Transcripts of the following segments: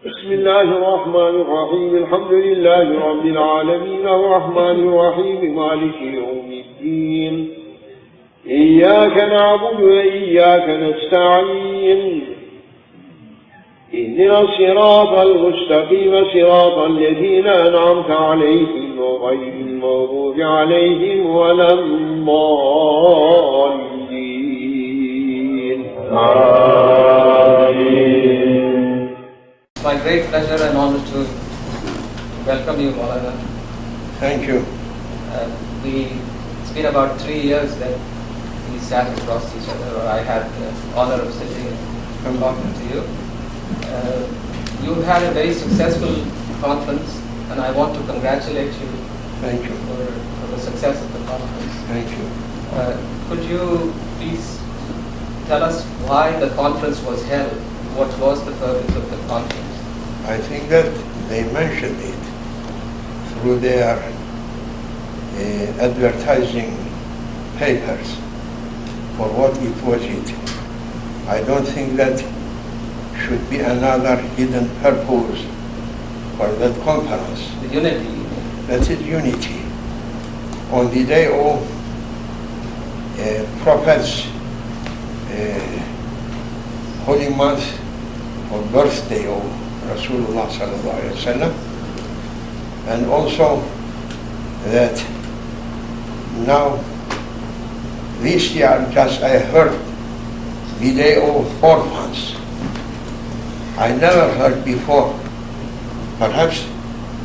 بسم الله الرحمن الرحيم الحمد لله رب العالمين الرحمن الرحيم مالك يوم الدين إياك نعبد وإياك نستعين اهدنا الصراط المستقيم صراط الذين أنعمت عليهم غير المغضوب عليهم ولا الضالين آمين. It's my great pleasure and honor to welcome you, Maulana. Thank you. It's been about 3 years that we sat across each other, or I had the honor of sitting and talking to you. You had a very successful conference, and I want to congratulate you. Thank you. For the success of the conference. Thank you. Could you please tell us why the conference was held? What was the purpose of the conference? I think that they mentioned it through their advertising papers for what it was it. I don't think that should be another hidden purpose for that conference. The unity. That is unity. On the day of Prophet's holy month or birthday of Rasulullah sallallahu alaihi wasallam, and also that now this year just I heard the day of orphans. I never heard before. Perhaps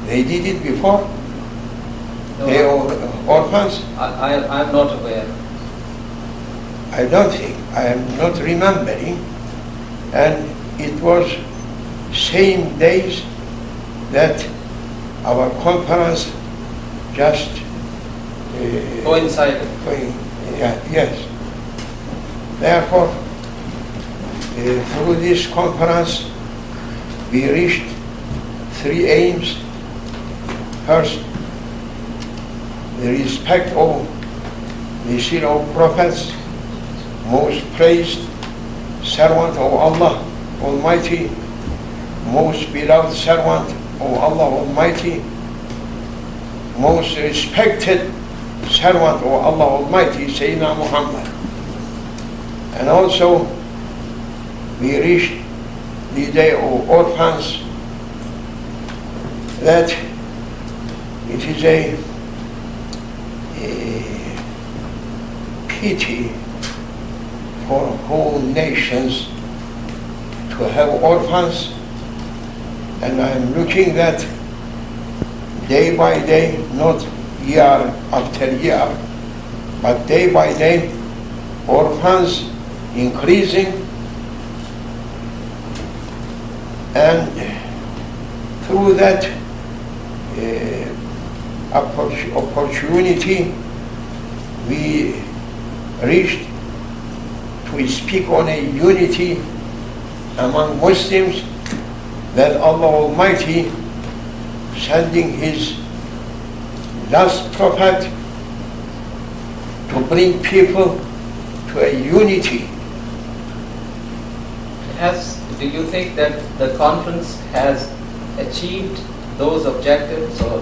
they did it before? No, Day of orphans? I'm not aware. I don't think. I am not remembering. And it was same days that our conference just Coincided. Yes. Therefore, through this conference, we reached 3 aims. First, the respect of the seal of prophets, most praised servant of Allah Almighty, most beloved servant of Allah Almighty, most respected servant of Allah Almighty, Sayyidina Muhammad. And also we reached the day of orphans, that it is a pity for whole nations to have orphans, and I am looking that day by day, not year after year, but day by day, orphans increasing, and through that opportunity we reached to speak on a unity among Muslims, that Allah Almighty sending His last prophet to bring people to a unity. Do you think that the conference has achieved those objectives, or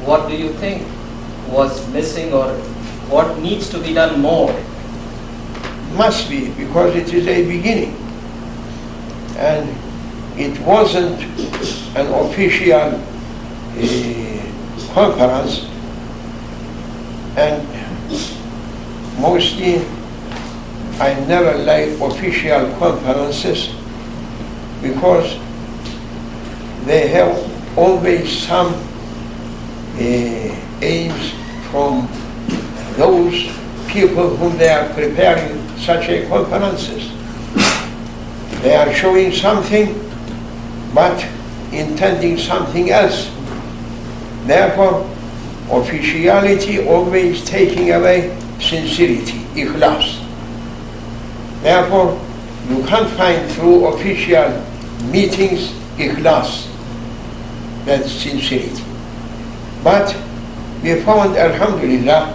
what do you think was missing, or what needs to be done more? Must be, because it is a beginning, and it wasn't an official conference, and mostly I never like official conferences because they have always some aims from those people whom they are preparing such a conferences. They are showing something but intending something else. Therefore, officiality always taking away sincerity, ikhlas. Therefore, you can't find through official meetings ikhlas, that's sincerity. But we found, alhamdulillah,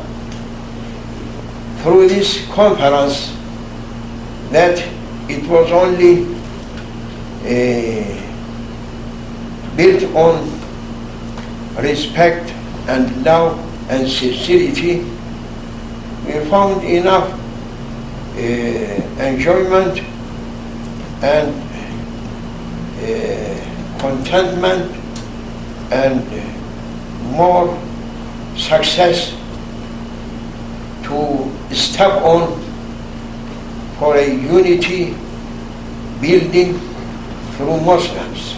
through this conference, that it was only built on respect and love and sincerity, we found enough enjoyment and contentment and more success to step on for a unity building through Muslims.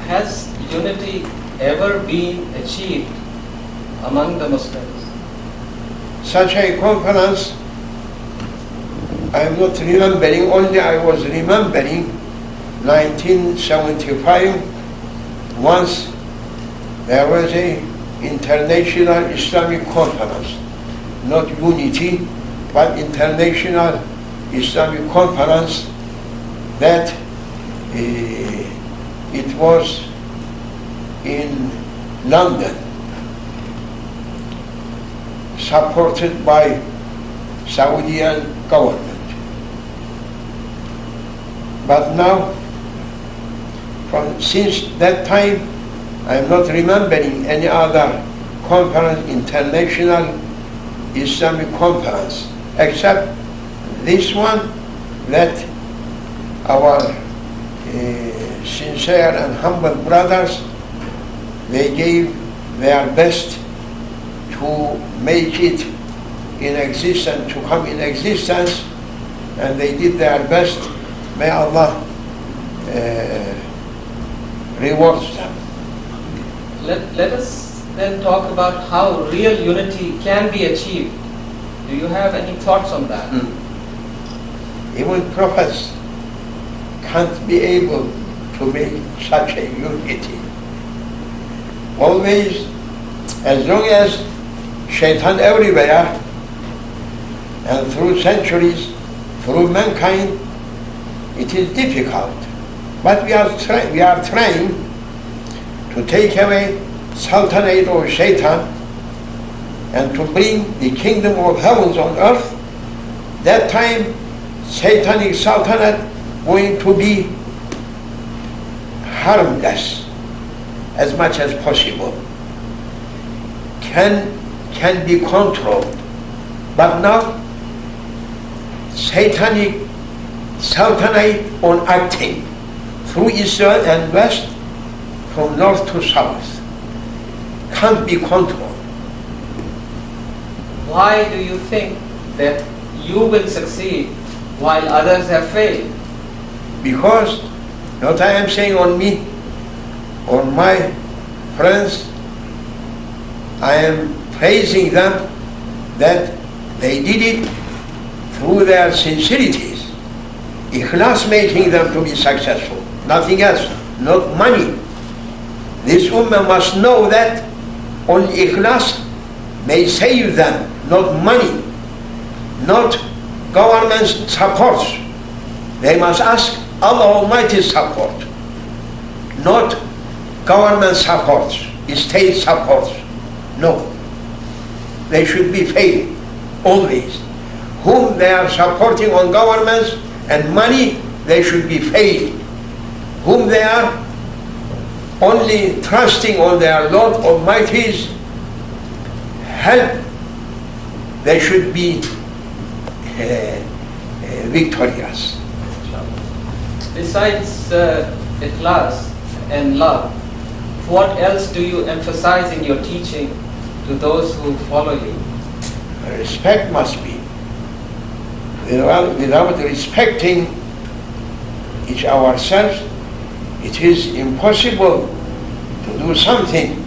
Has unity ever been achieved among the Muslims? Such a conference, I am not remembering, only I was remembering 1975, once there was a international Islamic conference, not unity, but international Islamic conference that it was in London, supported by Saudian government. But now, since that time, I am not remembering any other conference, international Islamic conference, except this one that our sincere and humble brothers, they gave their best to make it in existence, to come in existence, and they did their best. May Allah reward them. Let us then talk about how real unity can be achieved. Do you have any thoughts on that? Even prophets can't be able to make such a unity. Always, as long as shaitan everywhere, and through centuries, through mankind, it is difficult. But we are trying to take away sultanate of shaitan and to bring the kingdom of heavens on earth. That time, satanic sultanate going to be harmless as much as possible, can be controlled. But now, satanic sultanate on acting through Israel and West, from north to south, can't be controlled. Why do you think that you will succeed while others have failed? Because, what I am saying on me, on my friends, I am praising them that they did it through their sincerities. Ikhlas making them to be successful, nothing else, not money. This woman must know that only ikhlas may save them, not money, not government support. They must ask Allah Almighty's support, not government support, state support. No. They should be faith always. Whom they are supporting on governments and money, they should be faith. Whom they are only trusting on their Lord Almighty's help, they should be victorious. Besides ikhlas and love, what else do you emphasize in your teaching to those who follow you? Respect must be. Without respecting each ourselves, it is impossible to do something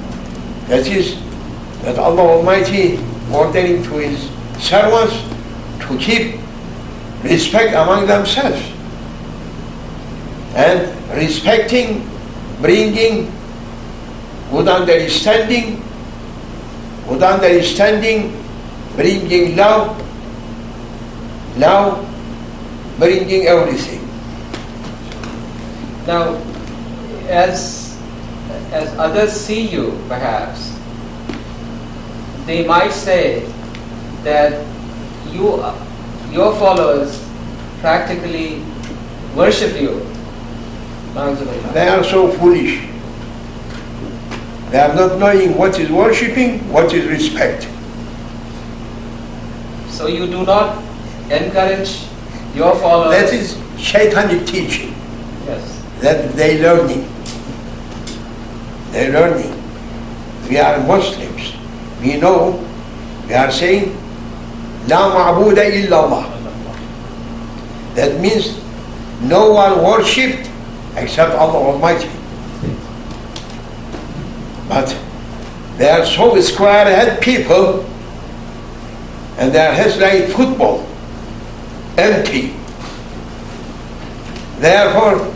that Allah Almighty ordering to His servants to keep respect among themselves. And respecting, bringing good understanding, bringing love, bringing everything. Now, as others see you, perhaps, they might say that your followers practically worship you. They are so foolish. They are not knowing what is worshipping, what is respect. So you do not encourage your followers? That is shaitanic teaching. Yes. That they learning. They're learning. We are Muslims. We know, we are saying, La ma'buda illallah. That means no one worshipped except Allah Almighty. But they are so square-head people, and their heads like football, empty. Therefore,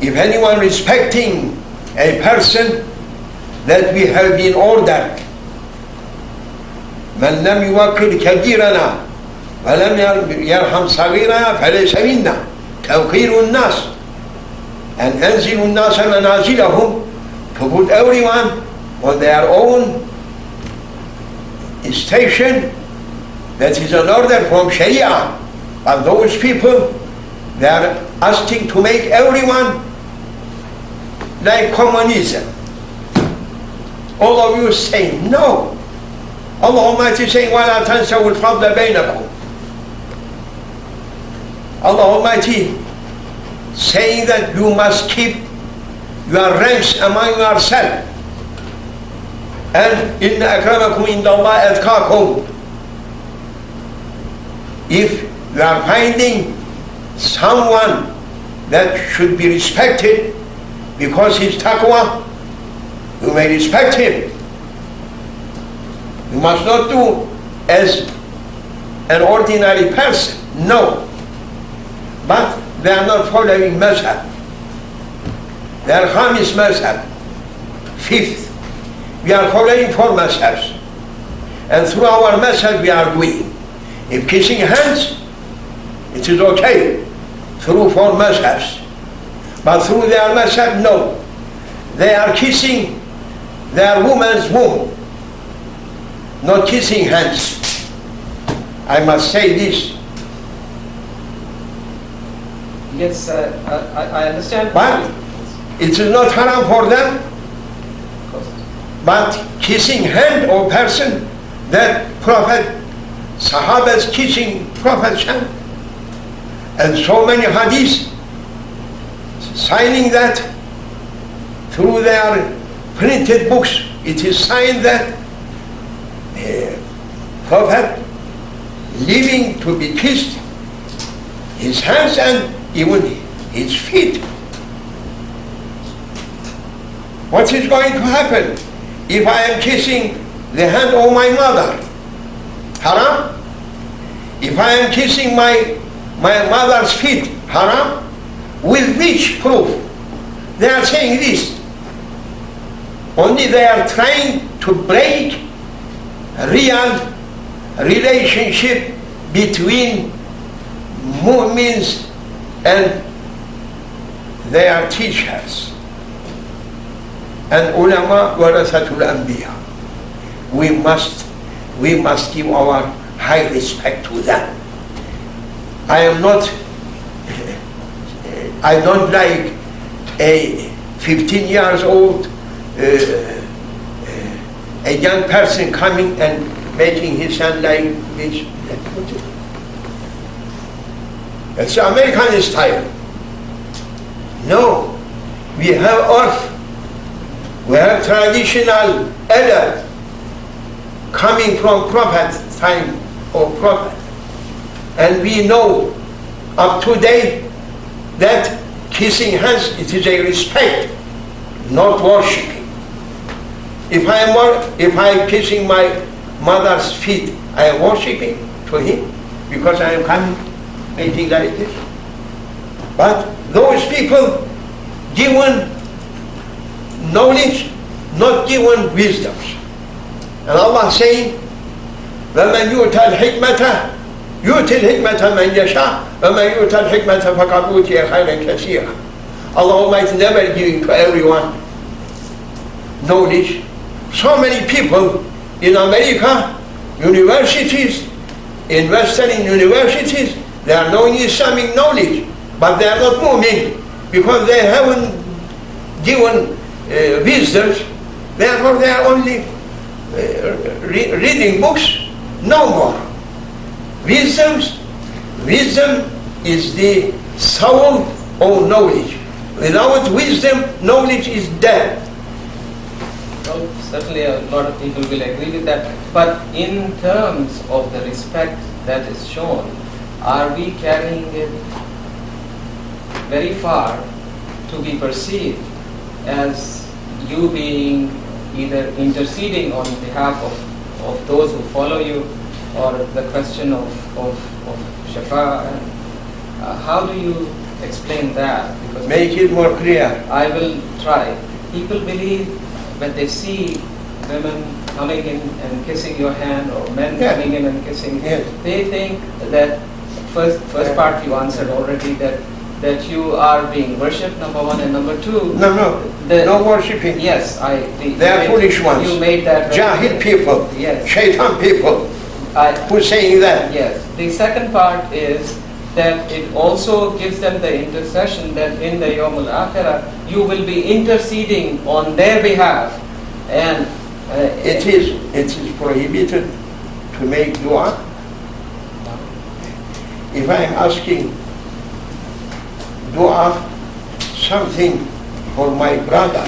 if anyone respecting a person, that we have been ordered, من لم يوقر كبيرنا ولم يرحم صغيرنا فليس منا توقير الناس and أنزل الناس منازلهم, to put everyone on their own station. That is an order from Sharia. But those people, they are asking to make everyone like communism. All of you say no. Allah Almighty is saying, وَلَا تَنْسَوُا الْفَضْلَ بَيْنَكُمْ. Allah Almighty saying that you must keep your ranks among yourselves. And إِنَّ أَكْرَمَكُمْ عِنْدَ اللَّهِ أَتْقَاكُمْ. If you are finding someone that should be respected because he's taqwa, you may respect him. You must not do as an ordinary person. No. But they are not following mazhab. They are Khamis mazhab. Fifth. We are following four mazhabs. And through our mazhab we are doing. If kissing hands, it is okay. Through four mazhabs. But through their mazhab, no. They are kissing their woman's womb, not kissing hands. I must say this. Yes, I understand. But it is not haram for them. But kissing hand or person, that Prophet, Sahabas kissing Prophet's hand, and so many hadiths signing that through their printed books, it is signed that Prophet living to be kissed, his hands and even his feet. What is going to happen if I am kissing the hand of my mother? Haram? If I am kissing my mother's feet, haram? With which proof? They are saying this. Only they are trying to break real relationship between mu'mins and their teachers. And ulama warasatul anbiya. We must give our high respect to them. I don't like a 15 years old a young person coming and making his hand like this. It's American style. No, we have earth. We have traditional adab coming from Prophet time or Prophet. And we know up to date that kissing hands, it is a respect, not worshipping. If I am kissing my mother's feet, I am worshipping to him because I am coming making like this. But those people given knowledge, not given wisdoms. And Allah saying, وَمَنْ يُؤْتَ الْحِكْمَةَ يُؤْتِ الْحِكْمَةَ مَنْ يَشَاءُ وَمَنْ يُؤْتَ الْحِكْمَةَ فَقَدْ أُوتِيَ خَيْرًا كَثِيرًا. Allah Almighty never giving to everyone knowledge. So many people in America, universities, in Western universities, they are knowing Islamic knowledge, but they are not mu'min. because they haven't given wisdom, therefore they are only reading books, no more. Wisdom is the soul of knowledge. Without wisdom, knowledge is dead. Well, certainly a lot of people will agree with that. But in terms of the respect that is shown, are we carrying it very far to be perceived as you being either interceding on behalf of those who follow you, or the question of shafa? How do you explain that? Because make it more clear. I will try. People believe when they see women coming in and kissing your hand, or men coming in and kissing, they think that first part you answered already, that you are being worshipped, number one, and number two. No worshipping. Yes, they are foolish ones. You made that. Jahil people. Yes. Shaitan people. Who's saying that? Yes. The second part is that it also gives them the intercession that in the Yawm al-Akhirah you will be interceding on their behalf, and it is prohibited to make dua. If I am asking dua something for my brother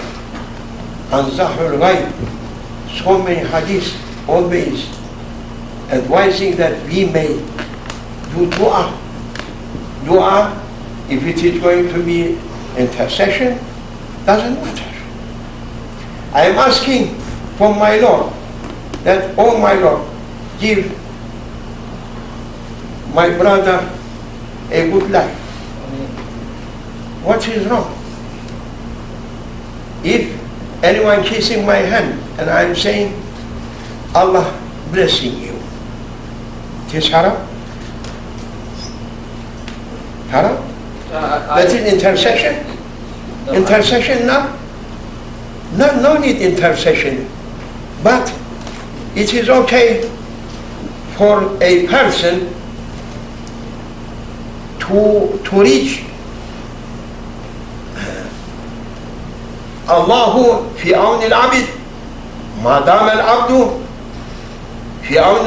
and Zahrul Ghaib, so many hadiths always advising that we may do dua. Dua, if it is going to be intercession, doesn't matter. I am asking for my Lord that, oh my Lord, give my brother a good life. What is wrong? If anyone kissing my hand and I am saying, Allah blessing you, it is haram? Haram? That is intercession? Intercession now? No need intercession. But it is okay for a person to reach Allahu fi awn al-abid ma dama al-abdu fi awn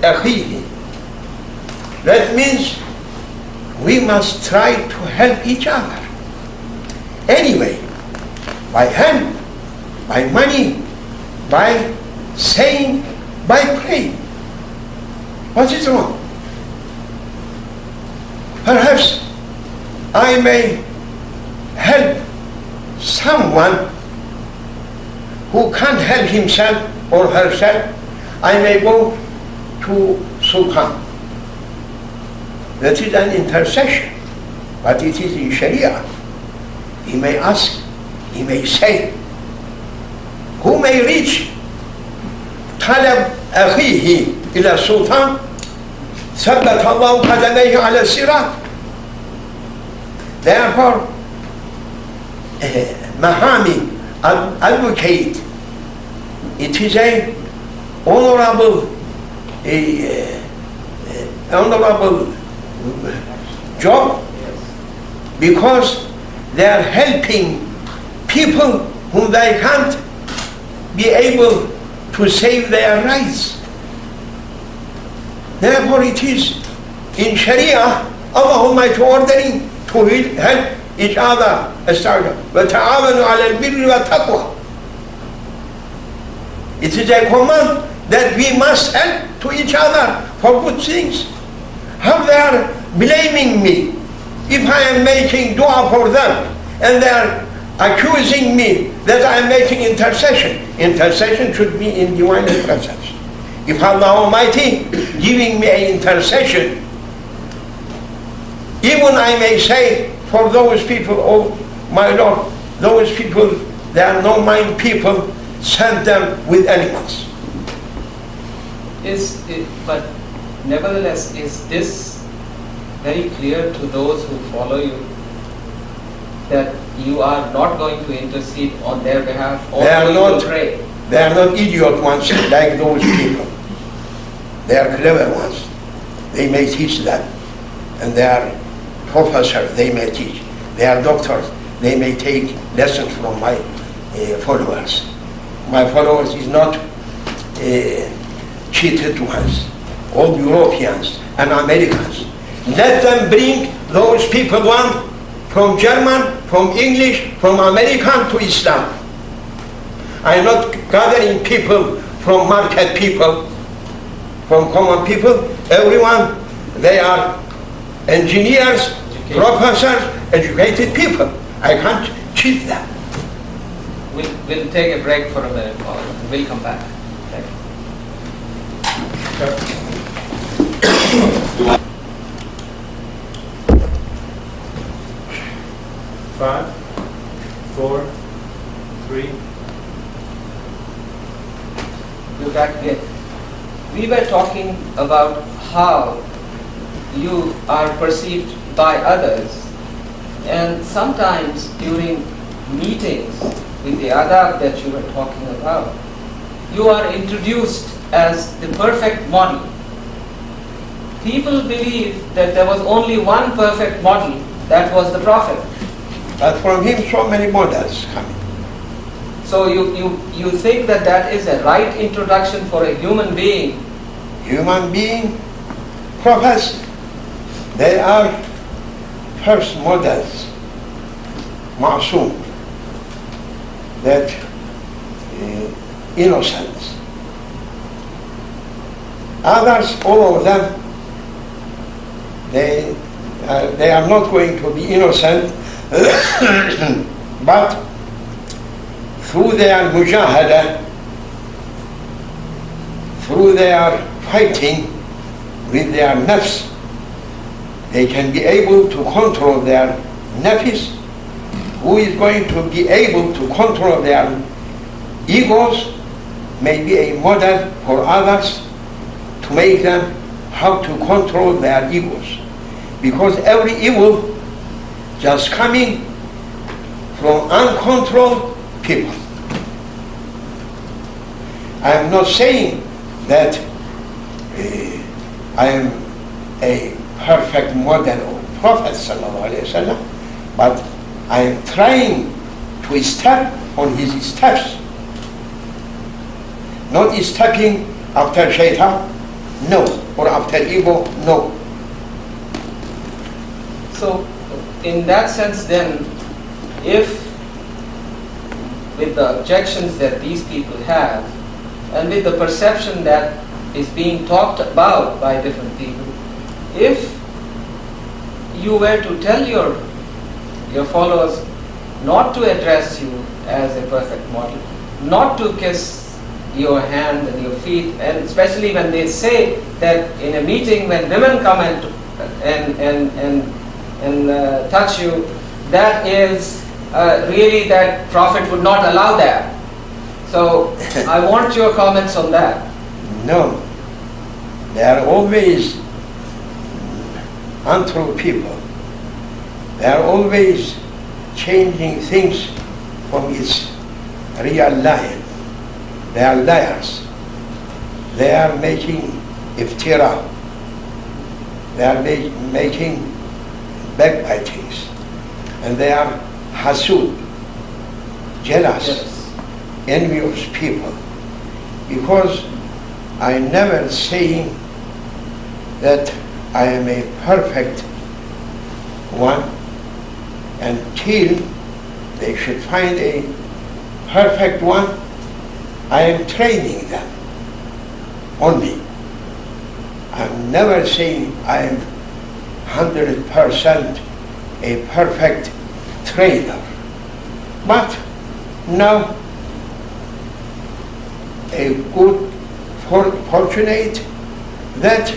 akhihi. That means we must try to help each other. Anyway, by hand, by money, by saying, by praying. What is wrong? Perhaps I may help someone who can't help himself or herself. I may go to Sultan. That is an intercession, but it is in Sharia. He may ask, he may say, who may reach طلب أخيه إلى السلطان ثبت الله قدميه على الصراط. Therefore, Mahami, advocate, it is a honorable job, because they are helping people whom they can't be able to save their rights. Therefore it is in Sharia, Allah Almighty ordering to help each other. وَتَعَاوَنُوا عَلَى الْبِرِّ وَالتَّقْوَى. It is a command that we must help to each other for good things. How they are blaming me if I am making dua for them, and they are accusing me that I am making intercession. Intercession should be in divine presence. If Allah Almighty giving me an intercession, even I may say for those people, oh my Lord, those people, they are no mind people, send them with animals. But nevertheless, is this very clear to those who follow you, that you are not going to intercede on their behalf, or will pray? They are not idiot ones like those people. They are clever ones. They may teach that, and they are professors, they may teach. They are doctors. They may take lessons from my followers. My followers is not cheated to us. All Europeans and Americans. Let them bring those people, one from German, from English, from American to Islam. I am not gathering people from market people, from common people. Everyone, they are engineers, professors, educated people. I can't cheat them. We'll take a break for a minute, Paul. We'll come back. Thank you. 5, 4, 3. We're back again. We were talking about how you are perceived by others, and sometimes during meetings with the adab that you were talking about, you are introduced as the perfect model. People believe that there was only one perfect model, that was the Prophet. But from him so many models coming. So you think that that is a right introduction for a human being? Human being, prophets, they are first models, ma'soom, that innocence. Others, all of them, they are not going to be innocent, but through their mujahada, through their fighting with their nafs, they can be able to control their nafs. Who is going to be able to control their egos may be a model for others to make them how to control their egos. Because every evil just coming from uncontrolled people. I am not saying that I am a perfect model of Prophet ﷺ, but I am trying to step on his steps. Not stepping after shaitan, no, or after ego, no. So, in that sense then, if with the objections that these people have, and with the perception that is being talked about by different people, if you were to tell your followers not to address you as a perfect model, not to kiss your hand and your feet, and especially when they say that in a meeting when women come and touch you, that is really that Prophet would not allow that. So I want your comments on that. No, they are always untrue people. They are always changing things from its real life. They are liars. They are making iftira. They are making backbitings. And they are hasud, jealous, envious people. Because I never saying that I am a perfect one until they should find a perfect one. I am training them only. I'm never saying I am 100% a perfect trainer. But now a good fortunate that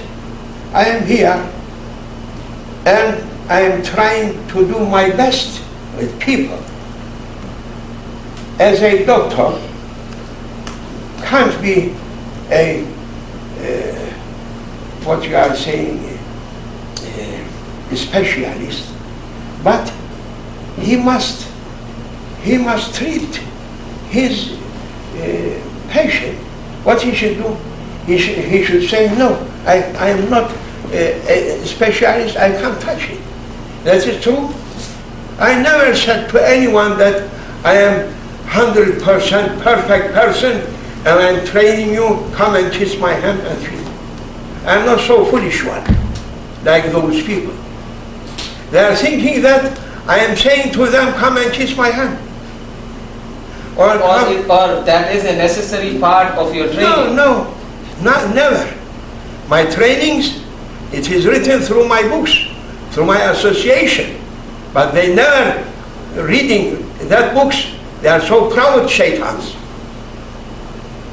I am here and I am trying to do my best with people. As a doctor, can't be a what you are saying, a specialist, but he must treat his patient. What he should do? He should say, no, I am not a specialist, I can't touch it. That is true. I never said to anyone that I am 100% perfect person and I'm training you, come and kiss my hand and feet. I'm not so foolish one, like those people. They are thinking that I am saying to them, come and kiss my hand. Or that is a necessary part of your training. No, never. My trainings, it is written through my books, through my association. But they never reading that books. They are so proud shaitans.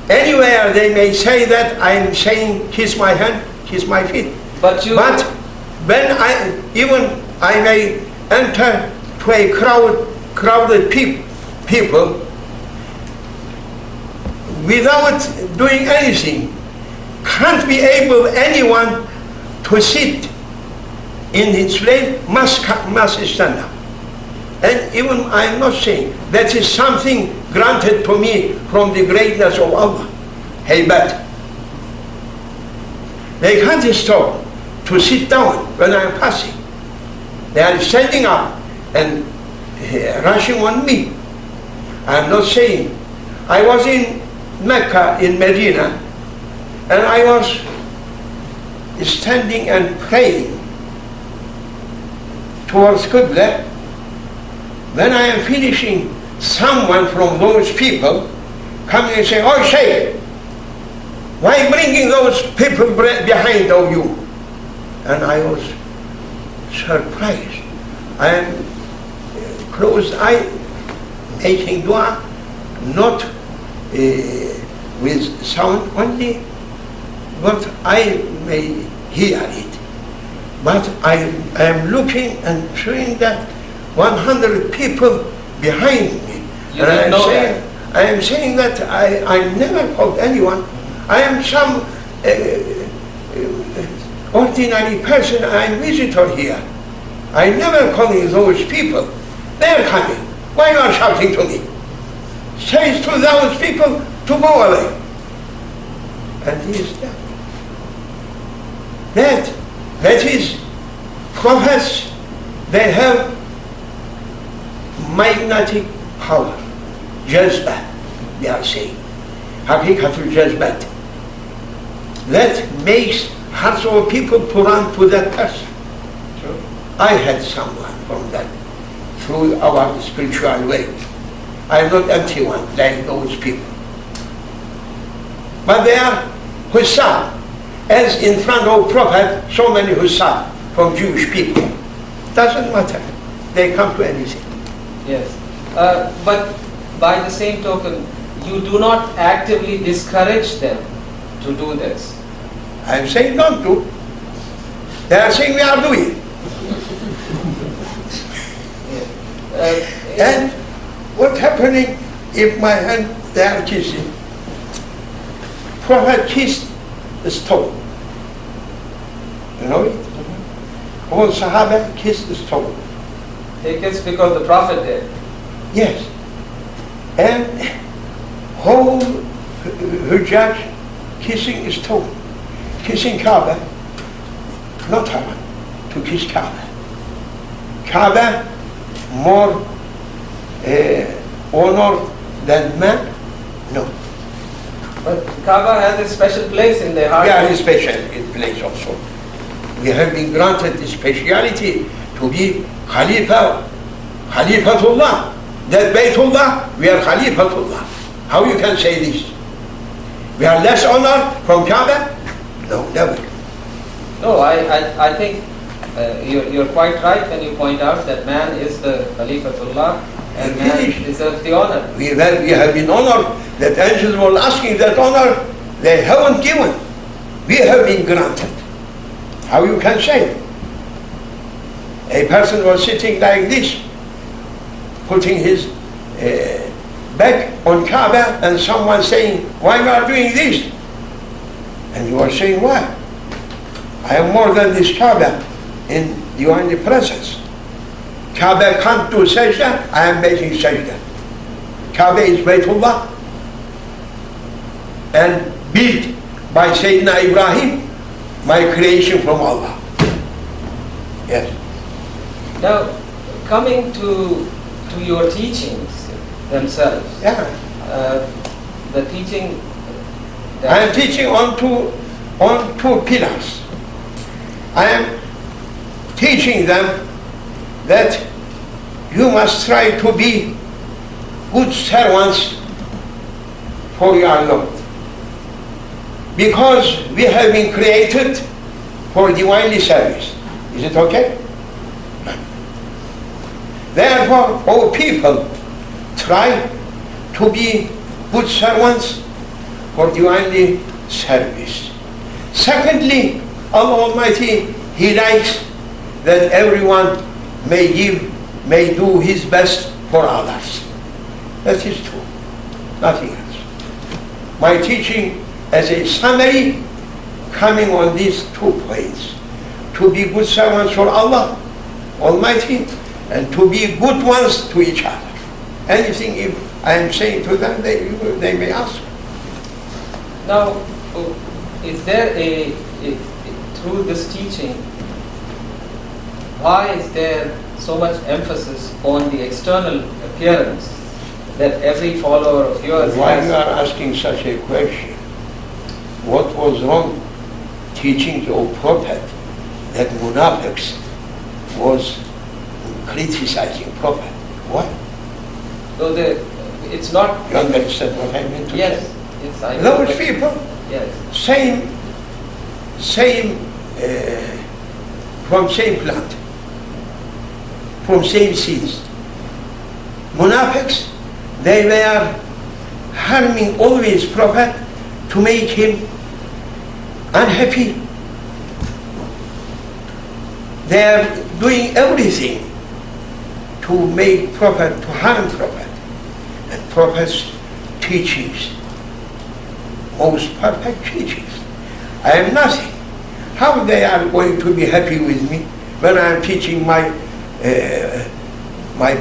Anywhere they may say that I am saying kiss my hand, kiss my feet. But when I may enter to a crowded people without doing anything, can't be able anyone to sit in his place, must stand up. And even I am not saying that is something granted to me from the greatness of Allah. Haybat. They can't stop to sit down when I am passing. They are standing up and rushing on me. I am not saying. I was in Mecca, in Medina, and I was standing and praying towards Qibla. When I am finishing, someone from those people coming and saying, "Oh Shaykh, why bringing those people behind of you?" And I was surprised. I am closed-eyed, making dua, not with sound only, but I may hear it. But I am looking and seeing that 100 people behind me. You and I am saying that I never called anyone. I am some ordinary person. I am visitor here. I never calling those people. They are coming. Why you are shouting to me? Says to those people to go away. And he is dead. That is, prophets, they have magnetic power. Jazba, they are saying. Haqiqatul jazbat. That makes hearts of people to run to that person. True. I had someone from that, through our spiritual way. I am not empty one, like those people. But they are hussar, as in front of Prophet, so many hussar from Jewish people. Doesn't matter. They come to anything. Yes. But by the same token, you do not actively discourage them to do this. I am saying don't do. They are saying we are doing. And what's happening if my hand, they are kissing? Prophet kissed the stone. You know it? All Sahaba kissed the stone. They kissed because the Prophet did. Yes. And whole Hujjaj kissing a stone, kissing Kaaba, not haram to kiss Kaaba. Kaaba more honor than man? No. But Kaaba has a special place in their heart. We are a special place also. We have been granted the speciality to be Khalifatullah. That Baytullah, we are Khalifatullah. How you can say this? We are less honored from Kaaba? No, never. No, I think you're quite right when you point out that man is the Khalifatullah and man deserves the honor. We have been honored. That angels were asking that honor, they haven't given. We have been granted. How you can say? A person was sitting like this, putting his back on Kaaba, and someone saying, "Why you are doing this?" And you are saying, "Why? I am more than this Kaaba. You are in the presence. Kaaba can't do sajda, I am making sajda. Kaaba is Baytullah and built by Sayyidina Ibrahim, my creation from Allah." Yes. Now, coming to your teachings themselves, the teaching I am teaching on two pillars. I am teaching them that you must try to be good servants for your Lord, because we have been created for divinely service. Is it okay? Therefore, all people try to be good servants for divinely service. Secondly, Allah Almighty, He likes that everyone may do his best for others. That is true, nothing else. My teaching as a summary coming on these 2 points: to be good servants for Allah Almighty and to be good ones to each other. Anything if I am saying to them, they may ask. Now, is there through this teaching, why is there so much emphasis on the external appearance that every follower of yours Why has? you are asking such a question? What was wrong teaching of Prophet that munafiqs was criticizing Prophet? Why? So it's not. You understand what I mean to Yes, say? yes, I know. Those people, Yes. same from same plant, from same seeds. Munafiqs, they were harming always Prophet to make him unhappy. They are doing everything to make Prophet, to harm Prophet. And Prophet's teachings, most perfect teachings. I am nothing. How they are going to be happy with me when I am teaching my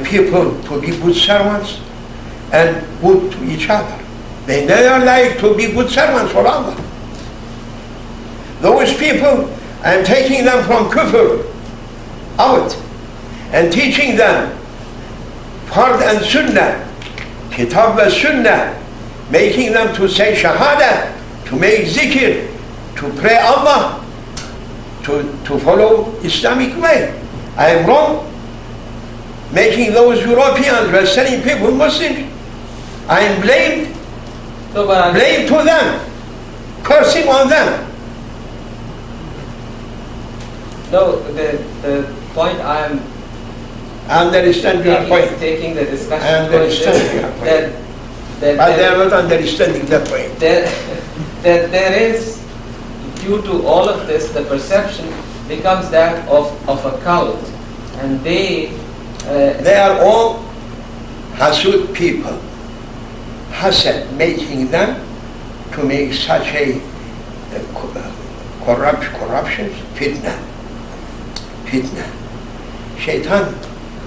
people to be good servants and good to each other? They never like to be good servants for Allah. Those people, I am taking them from kufr out and teaching them Fard and Sunnah, Kitab and Sunnah, making them to say Shahada, to make zikr, to pray Allah, to follow Islamic way. I am wrong making those Europeans, Western people, Muslims. I am blamed, blame to them, cursing on them. No, the point I am Understand your point. taking the discussion I understand your point. But they are not understanding that point. There is, due to all of this, the perception becomes that of a cult, and they are all hasud people. Hasad making them to make such a corruptions, fitna. Shaitan,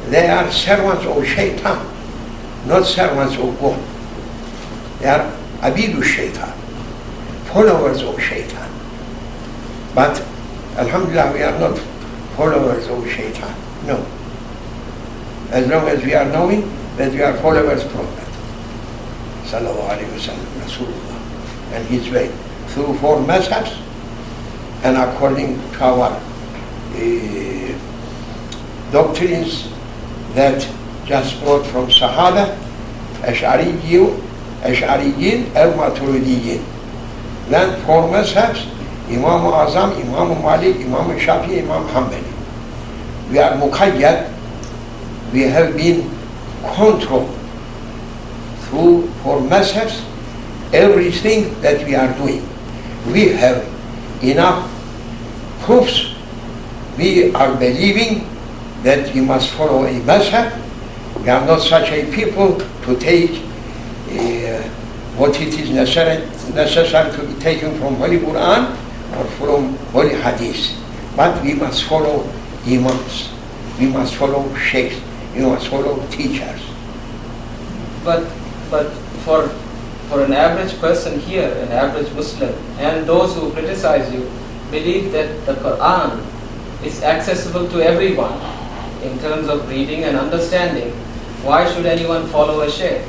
they are servants of Shaitan, not servants of God. They are abidu Shaitan, followers of Shaitan. But Alhamdulillah, we are not followers of Shaitan. No. As long as we are knowing that we are followers of Prophet Sallallahu Alaihi Wasallam, Rasulullah, and his way, through 4 mazhabs, and according to our doctrines that just brought from Sahaba, Ash'ariyyin, and Maturidiyin. Then 4 mazhabs, Imam Azam, Imam Malik, Imam Shafi, Imam Hanbali. We are muqayyad, we have been controlled through 4 mazhabs, everything that we are doing. We have enough proofs. We are believing that we must follow a mazhab. We are not such a people to take what it is necessary to be taken from Holy Quran or from Holy Hadith. But we must follow imams. We must follow sheikhs. We must follow teachers. But for an average person here, an average Muslim, and those who criticize you, believe that the Quran is accessible to everyone. in terms of reading and understanding, why should anyone follow a shaykh?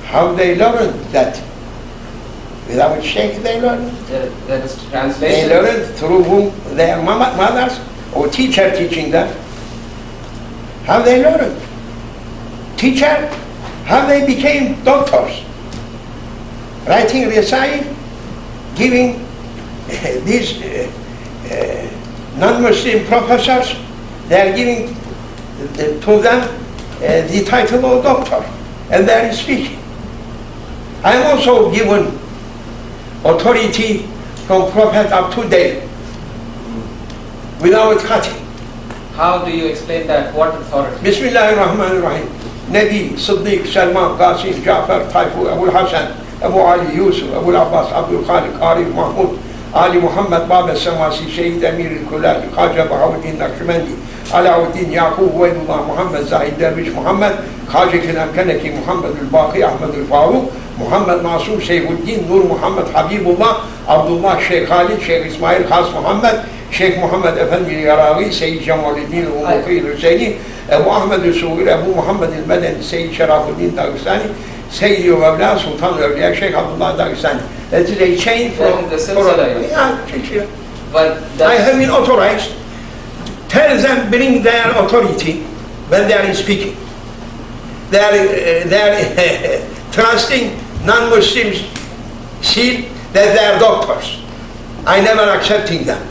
How they learn that? Without shaykh they learn. There is They translation. learn through whom? Their mothers or teacher teaching them. How they learn? Teacher? How they became doctors? Writing recite, giving these non-Muslim professors, they are giving to them the title of doctor, and they are speaking. I am also given authority from Prophet up to date, without cutting. How do you explain that? What authority? Bismillahirrahmanirrahim. Nabi, Siddiq, Salman, Qasim, Ja'far, Taifu, Abu Hassan, Abu Ali, Yusuf, Abu Abbas, Abdul Khaliq, Arif, Mahmud, Ali Muhammad, Bab al-Samasi, Shaykh Amir al-Kulali, Khaja Bahauddin, Naqshbandi, Alauddin, Yaqub, Waidullah, Muhammad, Zahid Dervish, Muhammad, Khaja Kilam Kanaki, Muhammad al-Baqi, Ahmad al-Faruq, Muhammad Masum, Shaykhuddin, Nur Muhammad, Habibullah, Abdullah, Shaykh Khalid, Shaykh Ismail, Khas Muhammad, Shaykh Muhammad Efendi al-Yarawi, Sayyid Jamaluddin al-Umuqi al-Husayni, Abu Ahmad al-Sughir, Abu Muhammad al-Madani, Sayyid Sharafuddin Dagestani, Sayyid Mawla, Sultan al-Awliya, Shaykh Abdullah Dagestani. That is a chain from... But I have been authorized. Tell them, bring their authority when they are speaking. They are trusting non-Muslims, see that they are doctors. I never accepting them.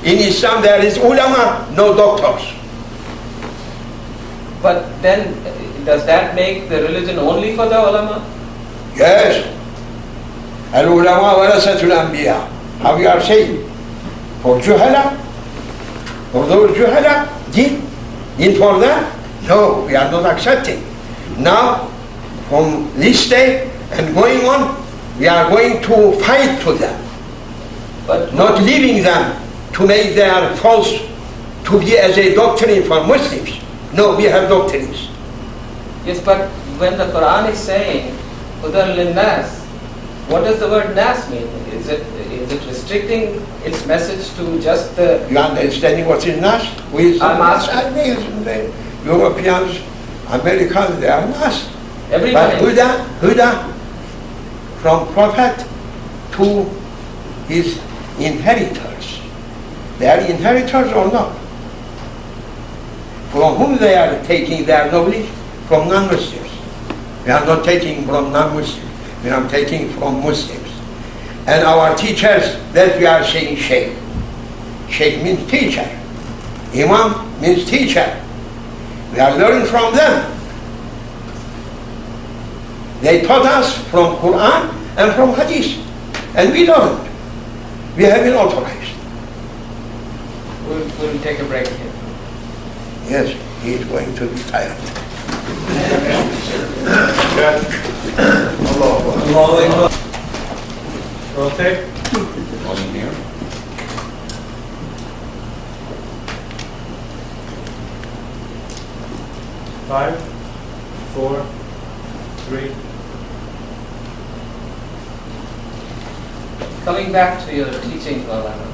In Islam there is ulama, no doctors. But then, does that make the religion only for the ulama? Yes. Al-ulama warasatul anbiya. How you are saying? For juhala? For those juhala? Deen? Deen for them? No, we are not accepting. Now, from this day and going on, we are going to fight to them. But Not leaving them to make their false to be as a doctrine for Muslims. No, we have doctrines. yes, but when the Quran is saying Hudan lin-nas, what does the word nas mean? Is it restricting its message to just the... You understanding what is nas? We is I'm nas. asking. The Europeans, Americans, they are nas. Everybody. But Huda, from Prophet to his inheritors. They are inheritors or not? From whom they are taking their knowledge? From non-Muslims. We are not taking from non-Muslims. We are taking from Muslims. And our teachers, that we are saying Shaykh. Shaykh means teacher. Imam means teacher. We are learning from them. They taught us from Quran and from Hadith. And we learned. We have been authorized. We'll take a break here. Yes, he is going to be tired. Rotate. Rolling here. Five, four, three. Coming back to your teaching, Maulana,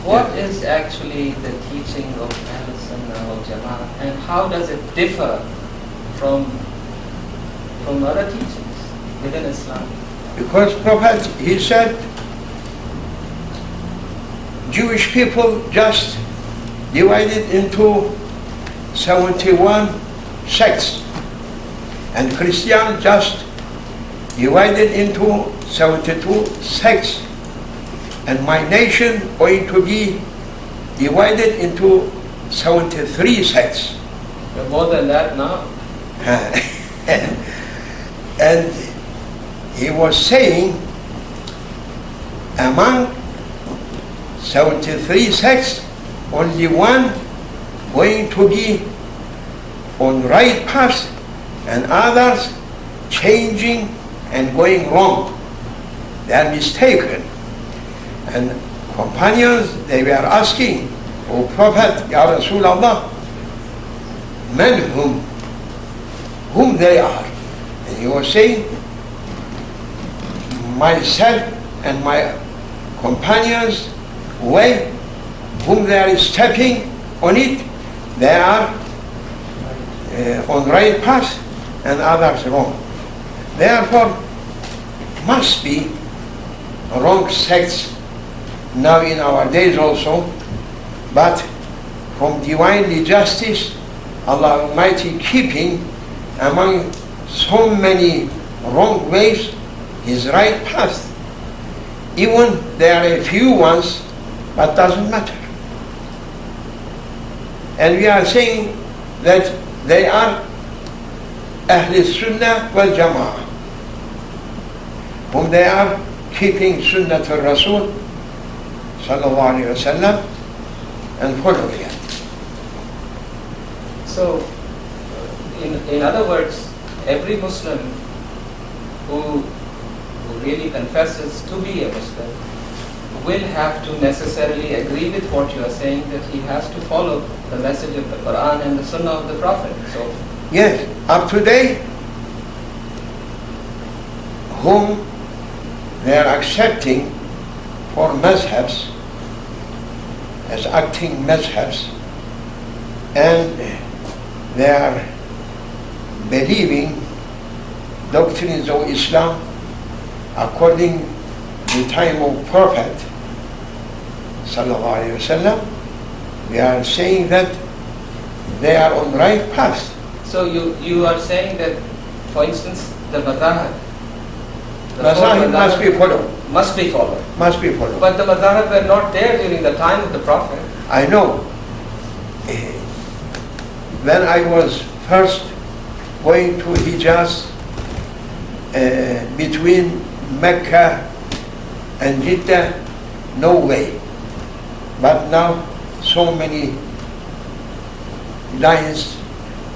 what is actually the teaching of Ahlul Sunnah wal Jama'ah, and how does it differ from other teachings within Islam? Because Prophet, he said, Jewish people just divided into 71 sects, and Christian just divided into 72 sects, and my nation going to be divided into 73 sects. There are more than that now. And he was saying, among 73 sects, only one going to be on right path, and others changing and going wrong. They are mistaken. And companions, they were asking, O Prophet, Ya Rasulullah, men whom they are. And he was saying, myself and my companions, way whom they are stepping on it, they are on right path and others wrong. Therefore, must be wrong sects now in our days also, but from divinely justice, Allah Almighty keeping among so many wrong ways His right path. Even there are a few ones, but doesn't matter. And we are saying that they are Ahl Sunnah wal Jama'ah, whom they are keeping Sunnah al Rasul sallallahu alayhi wa sallam and following it. So, in other words, every Muslim who really confesses to be a Muslim will have to necessarily agree with what you are saying, that he has to follow the message of the Quran and the Sunnah of the Prophet. So, yes, up to date, whom they are accepting for mazhabs, as acting mazhabs, and they are believing doctrines of Islam according to the time of Prophet sallallahu alaihi wasallam. We are saying that they are on right path. so you are saying that, for instance, the madhahib, Mazahib must be followed. must be followed. Must be followed. But the madhahib were not there during the time of the Prophet. I know. When I was first going to Hijaz, between Mecca and Jeddah, no way. But now so many lines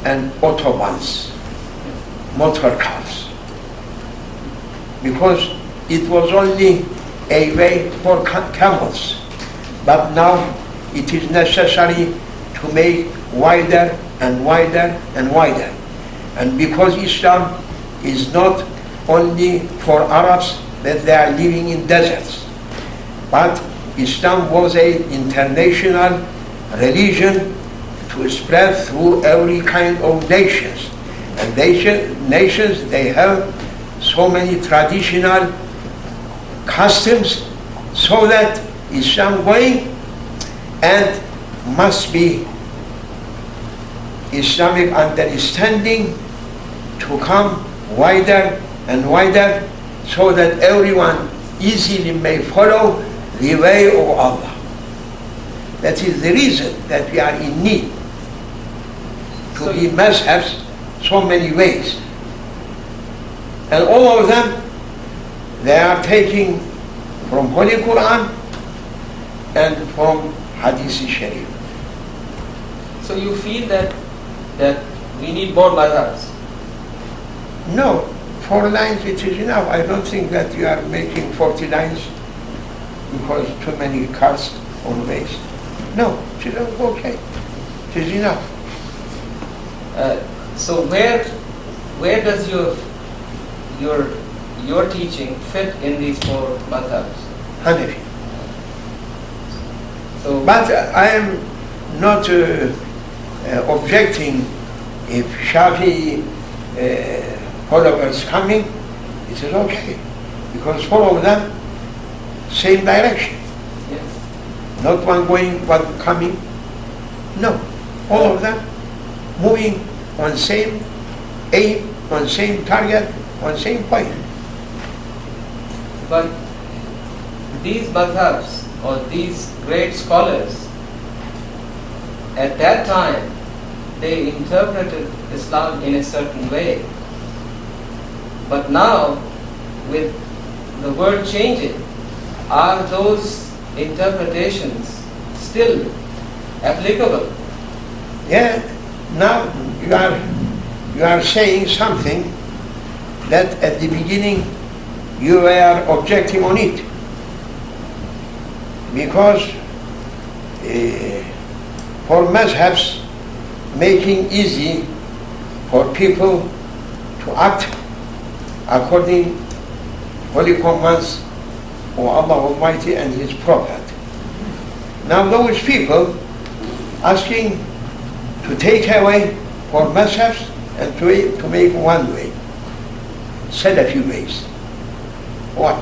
and autobahns, motor cars. Because it was only a way for camels. But now it is necessary to make wider and wider and wider. And because Islam is not only for Arabs that they are living in deserts, but Islam was an international religion to spread through every kind of nations. And nations, they have so many traditional customs, so that Islam going and must be Islamic understanding to come wider and wider, so that everyone easily may follow the way of Allah. That is the reason that we are in need to be mazhabs so many ways. And all of them, they are taking from Holy Quran and from Hadith Sharif. So you feel that we need more madhabs? No, 4 lines it is enough. I don't think that you are making 40 lines because too many cars on ways. No, it is okay. It is enough. So where does your teaching fit in these 4 madhabs? Hanafi. So, But I am not objecting if Shafi followers coming, it is okay, because 4 of them same direction. yeah. Not one going, one coming. No, all of them moving on same aim, on same target, on same point. But these madhabs, or these great scholars, at that time, they interpreted Islam in a certain way. But now, with the world changing, are those interpretations still applicable? Yeah, now you are saying something that at the beginning you were objecting on it. Because for mazhabs, making easy for people to act according holy commands of Allah Almighty and His Prophet. Now those people asking to take away for mazhabs and to make one way. Salafi ways. What?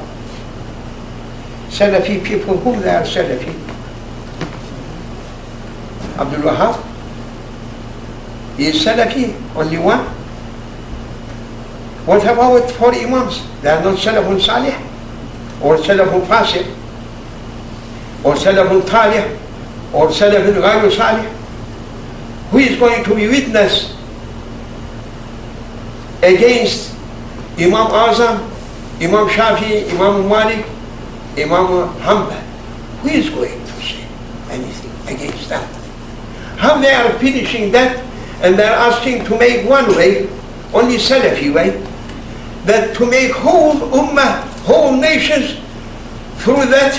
Salafi people, whom they are Salafi? Abdul Wahab? Is Salafi only one? What about 4 Imams? They are not Salafun Salih, or Salafun Fasih, or Salafun Talih, or Salafun Ghayru Salih? Who is going to be witness against Imam Azam, Imam Shafi, Imam Malik, Imam Hanbal? Who is going to say anything against that? How they are finishing that, and they are asking to make one way, only Salafi way, that to make whole ummah, whole nations through that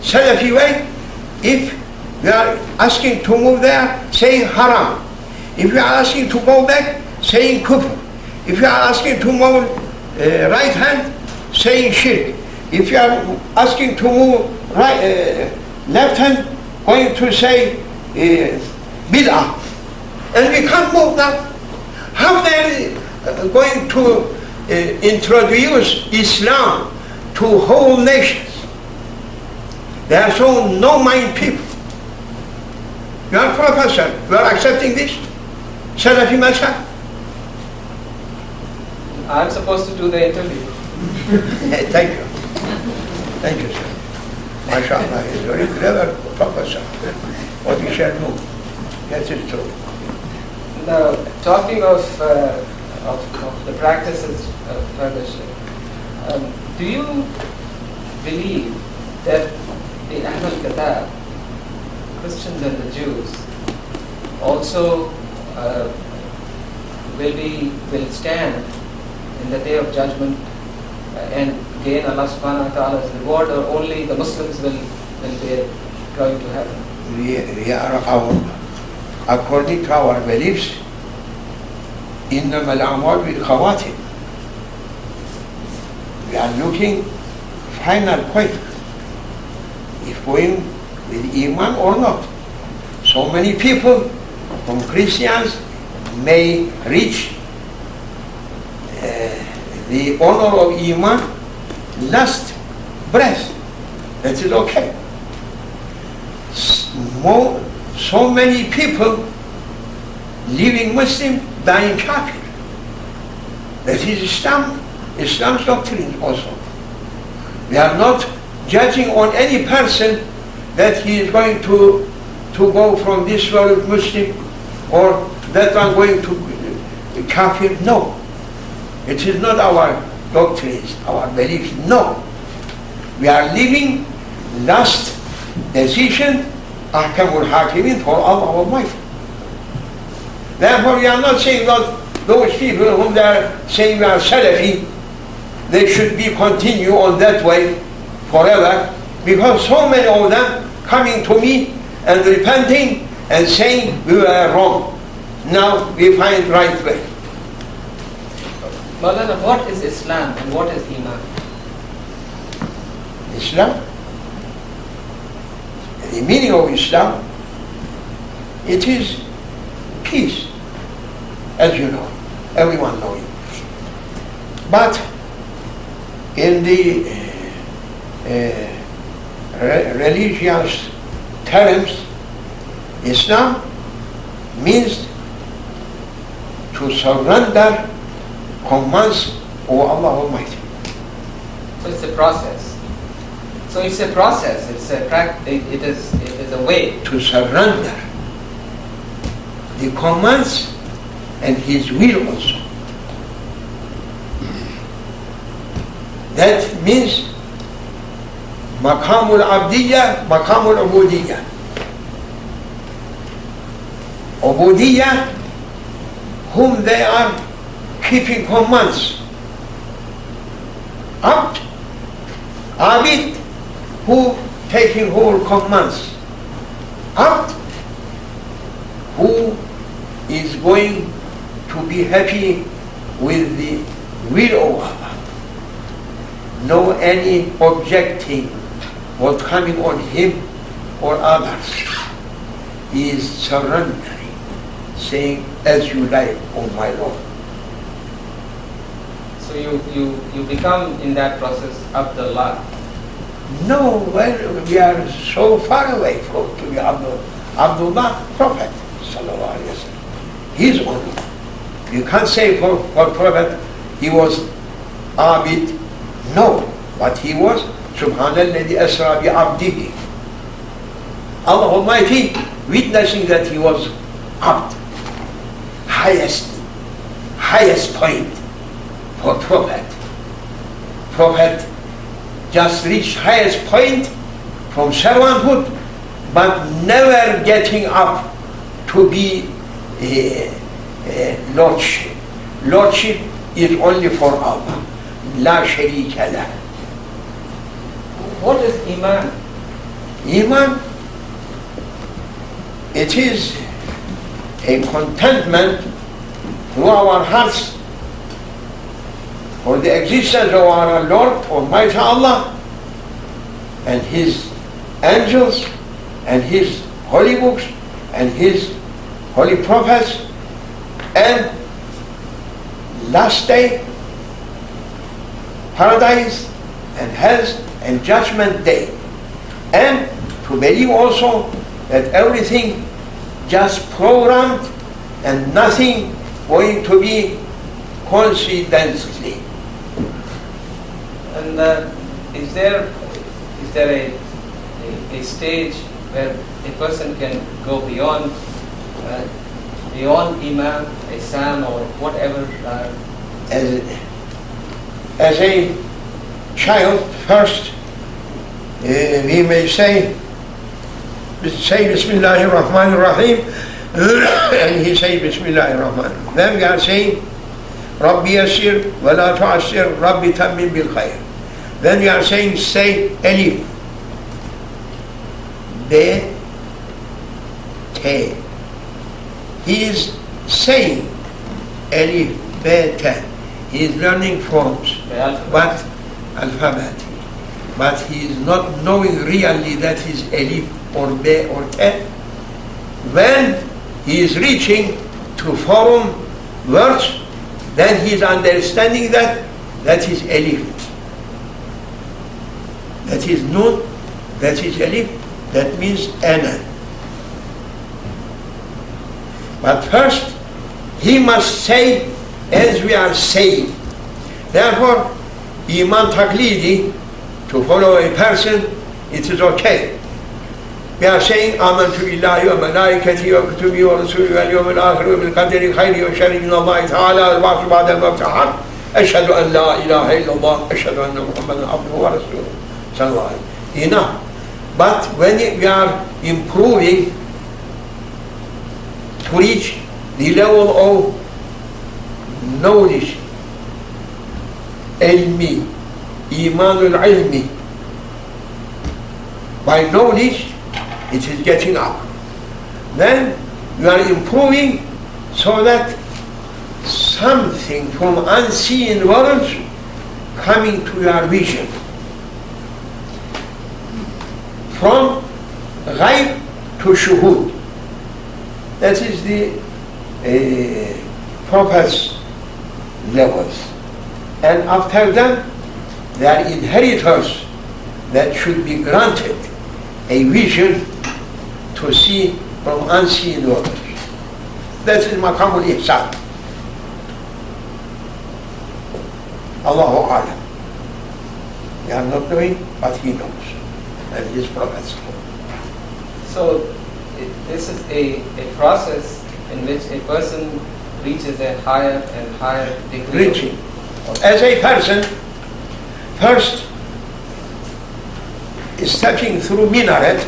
Salafi way. If we are asking to move there, saying haram. If we are asking to go back, saying kufr. If you are asking to move right hand, saying shirk. If you are asking to move left hand, going to say bid'ah. And we can't move that. How they are going to introduce Islam to whole nations? They are so no-mind people. You are professor, you are accepting this? Salafi Mazhab? I'm supposed to do the interview. Thank you. Thank you, sir. MashaAllah, he's a very clever professor. What we shall do. Yes, it's true. Now, talking of the practices of tradition, do you believe that the Ahlul Kitab, Christians and the Jews, also will stand in the day of judgment and gain Allah subhanahu wa ta'ala's reward, or only the Muslims will be going to heaven? We are according to our beliefs, إنما الأعمال بالخواتم. We are looking final point, if going with Iman or not. So many people from Christians may reach the honor of Iman last breath. That is okay. So many people living Muslim, dying kafir. That is Islam's doctrine also. We are not judging on any person that he is going to go from this world Muslim, or that one going to kafir. No. It is not our doctrines, our beliefs. No. We are living last decision, ahkamul hakimin, for Allah Almighty. Therefore, we are not saying that those people whom they are saying we are Salafi, they should be continue on that way forever, because so many of them coming to me and repenting and saying we were wrong. Now we find right way. Maulana, what is Islam and what is Iman? Islam, the meaning of Islam, it is peace, as you know, everyone knows it. But in the religious terms, Islam means to surrender commands of Allah Almighty. So it's a process. It's it is a way to surrender the commands and His will also. That means maqamul abdiyya, maqamul ubudiyya. Ubudiyya, whom they are keeping commands. Abd, abid, who taking whole commands. Abd, who is going to be happy with the will of Allah. No any objecting what coming on him or others. He is surrendering. saying, as you like, O my Lord. So you become in that process Abdullah. No, well, we are so far away from to be Abdullah, Prophet, sallallahu alaihi wasallam. He's only. You can't say for Prophet he was Abid. No, what he was, Subhanalladhi asra bi abdihi. Allah Almighty witnessing that he was Abd. Highest point for Prophet. Prophet just reached highest point from servanthood, but never getting up to be lordship. Lordship is only for Allah. La sharika lah. What is Iman? Iman, it is a contentment through our hearts for the existence of our Lord Almighty Allah and His angels and His holy books and His holy prophets and last day, paradise and hell and judgment day, and to believe also that everything just programmed and nothing going to be coincidentally. And is there a stage where a person can go beyond Iman, Ihsan, or whatever? As a child, first we may say Bismillahir Rahmanir Rahim, and he say Bismillahir Rahmanir Rahim. Then we are saying Rabbi Yasir wa la tu'assir, Rabbi Tammim bil Khair. Then we are saying, say Alif, Be, Te. He is saying Alif, Be, Te. He is learning forms, but alphabet. But he is not knowing really that is Alif or Be or Te. When he is reaching to form words, then he is understanding that that is Alif. That is Nun, that is Alif, that means Ana. But first, he must say as we are saying. Therefore, Iman Taqlidi, to follow a person, it is okay. We are saying, Amantu billahi wa malaikati wa kutubi wa rasuli wal yawm al-akhir wa bil qadri khayri wa sharri min Allah ta'ala wa ba'athu ba'da al-mabtahar. Ashhadu an la ilaha illallah, ashhadu anna Muhammadan abduhu wa rasuluhu. Enough. But when we are improving to reach the level of knowledge, ilmi, imanul ilmi, by knowledge it is getting up. Then you are improving so that something from unseen worlds coming to your vision. From ghaib to shuhud. That is the Prophet's levels. And after them, they are inheritors that should be granted a vision to see from unseen worlds. That is Maqamul Ihsan. Allahu Alam. They are not knowing, but He knows. And His prophets know. So this is a process in which a person reaches a higher and higher degree. Reaching. As a person, first stepping through minaret,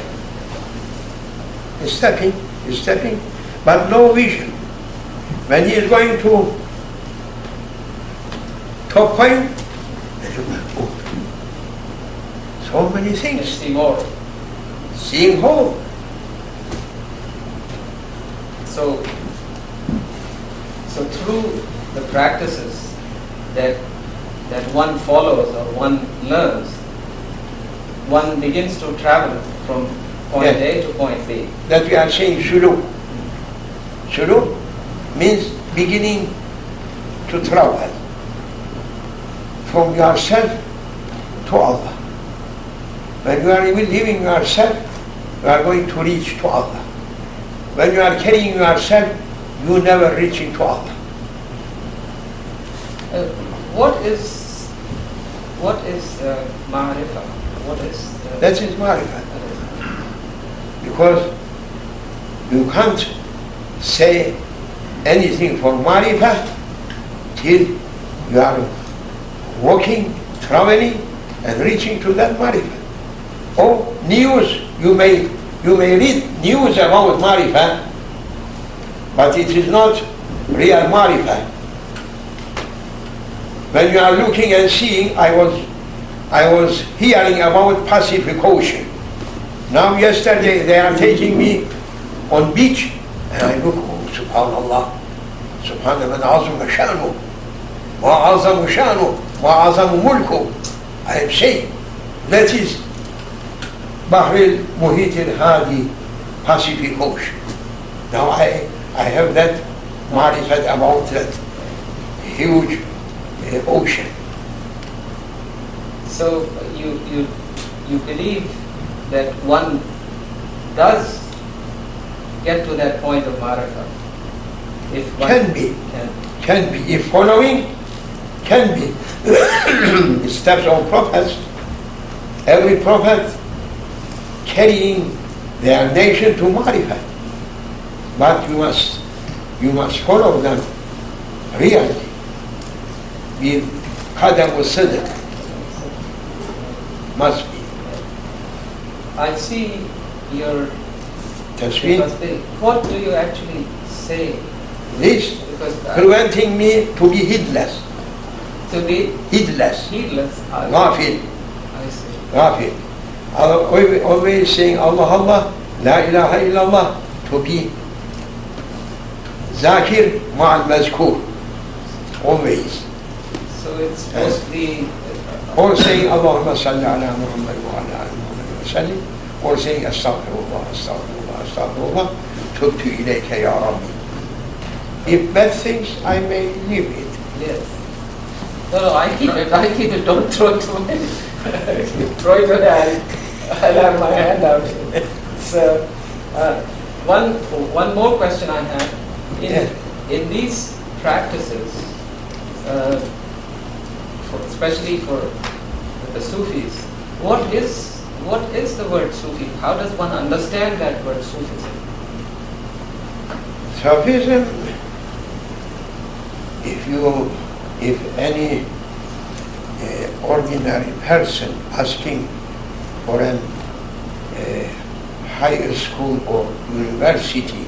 stepping, but no vision. When he is going to top point, so many things. See more. Seeing whole. So through the practices that one follows or one learns, one begins to travel from point A to point B. That we are saying shuru. Shuru means beginning to travel from yourself to Allah. When you are leaving yourself, you are going to reach to Allah. When you are carrying yourself, you never reaching to Allah. What is ma'rifah? That is ma'rifah. Because you can't say anything for ma'rifah till you are walking, traveling, and reaching to that ma'rifah. Or news, you may read news about ma'rifah, but it is not real ma'rifah. When you are looking and seeing, I was hearing about pacification. Now yesterday they are taking me on beach, and I look, oh, subhanallah, subhanallah, azam shanu, wa azam shanu, wa azam mulku. I am saying, that is Bahr al-Muhit al-Hadi, Pacific Ocean. Now I have that marifat about that huge ocean. So you believe that one does get to that point of ma'rifah? If one can be. If following, can be. The steps of prophets, every prophet carrying their nation to ma'rifah. But you must follow them really with qadam wa sidq. Must be. I see your tasbih. What do you actually say? This preventing me to be heedless. To be heedless. I Ghafil. see. Ghafil. Always saying Allah, Allah, La ilaha illallah, to be zakir ma'al mazkur. Always. So it's supposed to be or saying Allahumma salli ala Muhammad wa ala ali Muhammad wa sallim, or saying astaghfirullah, astaghfirullah, astaghfirullah, tubtu ilayka ya Rabbi. If bad things, I may leave it. Yes. No, I keep it, don't throw it away. Throw it away, I'll have my hand out. So, one more question I have. In these practices, especially for the Sufis, what is the word Sufi? How does one understand that word Sufism? Sufism, if any ordinary person asking for an higher school or university,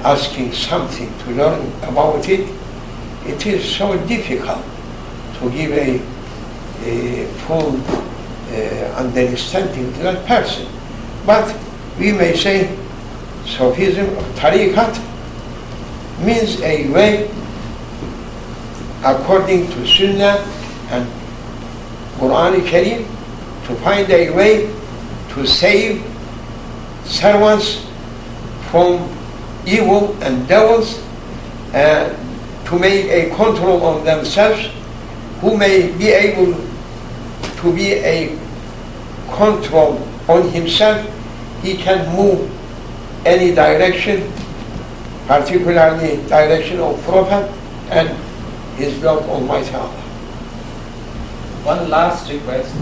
asking something to learn about it, it is so difficult to give a full understanding to that person. But we may say Sufism or Tariqat means a way according to Sunnah and Quran Kareem to find a way to save servants from evil and devils, and to make a control on themselves, who may be able to be a control on himself. He can move any direction, particularly direction of Prophet and his Lord Almighty Allah. One last request.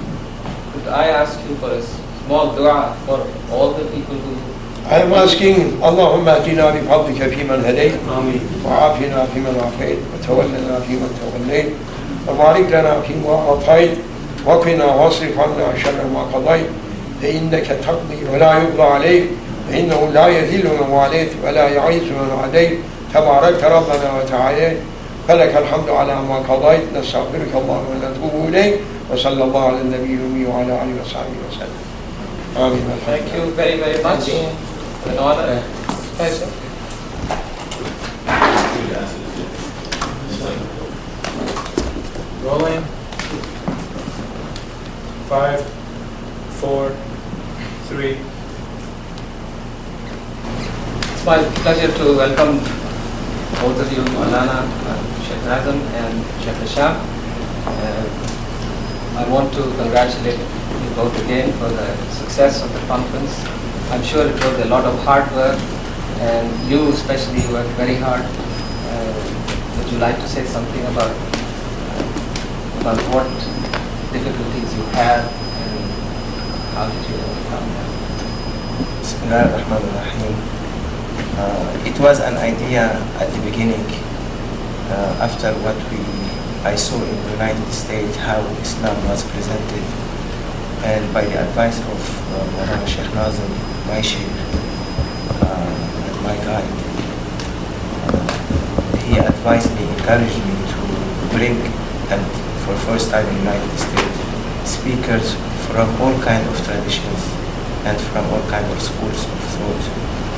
Could I ask you for a small dua for all the people who... I am asking, Allahumma ahdina bi fadlika fi man hadayt, wa afina fi man afayt, wa tawallana fi man tawallayt, wa barik lana fi ma atayt, wa qina wasrif anna sharra ma qadayt, fa innaka taqdi wa la yuqda alayk, fa innahu la yadhillu man walayt, wa la yu'izzu man adayt, tabarakta rabbana wa ta'ala, فلك الحمد على ما قضيت، نستغفرك اللهم ونتوب إليك، وصلى الله على النبي الأمي وعلى آله وصحبه وسلم. آمين. Thank you very, very much. An honor. Pleasure. Rolling. 5, 4, 3. It's my pleasure to welcome both of you, Maulana, Shaykh Nazim and Shaykh Hisham. I want to congratulate you both again for the success of the conference. I'm sure it was a lot of hard work, and you especially worked very hard. Would you like to say something about what difficulties you had and how did you overcome them? Bismillahirrahmanirrahim. It was an idea at the beginning, after what I saw in the United States, how Islam was presented, and by the advice of Maulana Shaykh Nazim, my sheikh, and my guide, he advised me, encouraged me to bring, and for the first time in the United States, speakers from all kinds of traditions and from all kinds of schools of thought,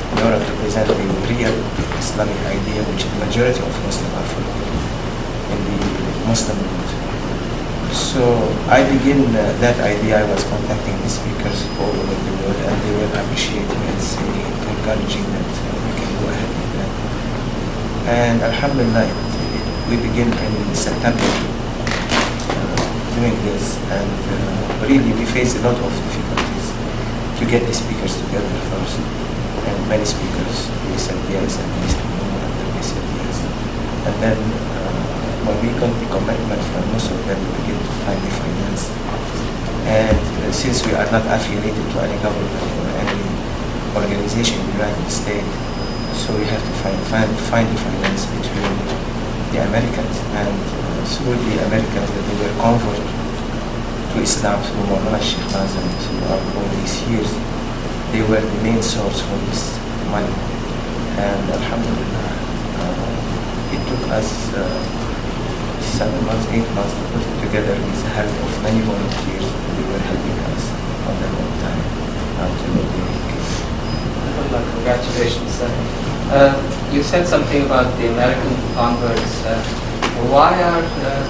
in order to present the real Islamic idea, which the majority of Muslims are following in the Muslim world. So I began that idea. I was contacting the speakers all over the world, and they were appreciating and saying, encouraging that we can go ahead with that. And Alhamdulillah, we began in September doing this, and really we faced a lot of difficulties to get the speakers together first. And many speakers, we said yes, and we said no, and then we said yes. And then when we got the commitment from most of them, we began to find the finance. And since we are not affiliated to any government or any organization in the United States, so we have to find the finance between the Americans, and through the Americans that they were converted to Islam through Maulana Shaykh Nazim throughout all these years. They were the main source for this money, and Alhamdulillah, it took us 7 months, 8 months to put it together with the help of many volunteers. They were helping us on their own time until we came. Congratulations, sir. You said something about the American converts. Why are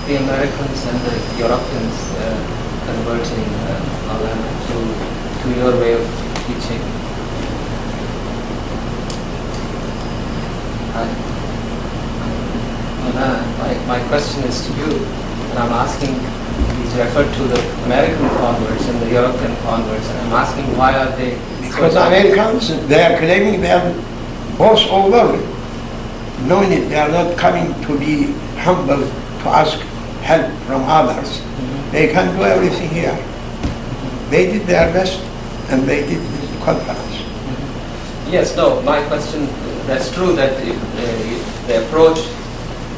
the Americans and the Europeans converting to your way of teaching? My question is to you, and I'm asking, he's referred to the American converts and the European converts, and I'm asking why are they... Because Americans, they are claiming they are both over, knowing it, they are not coming to be humble to ask help from others. They can do everything here. They did their best, and they did this conference. Yes, no, my question, that's true that the approach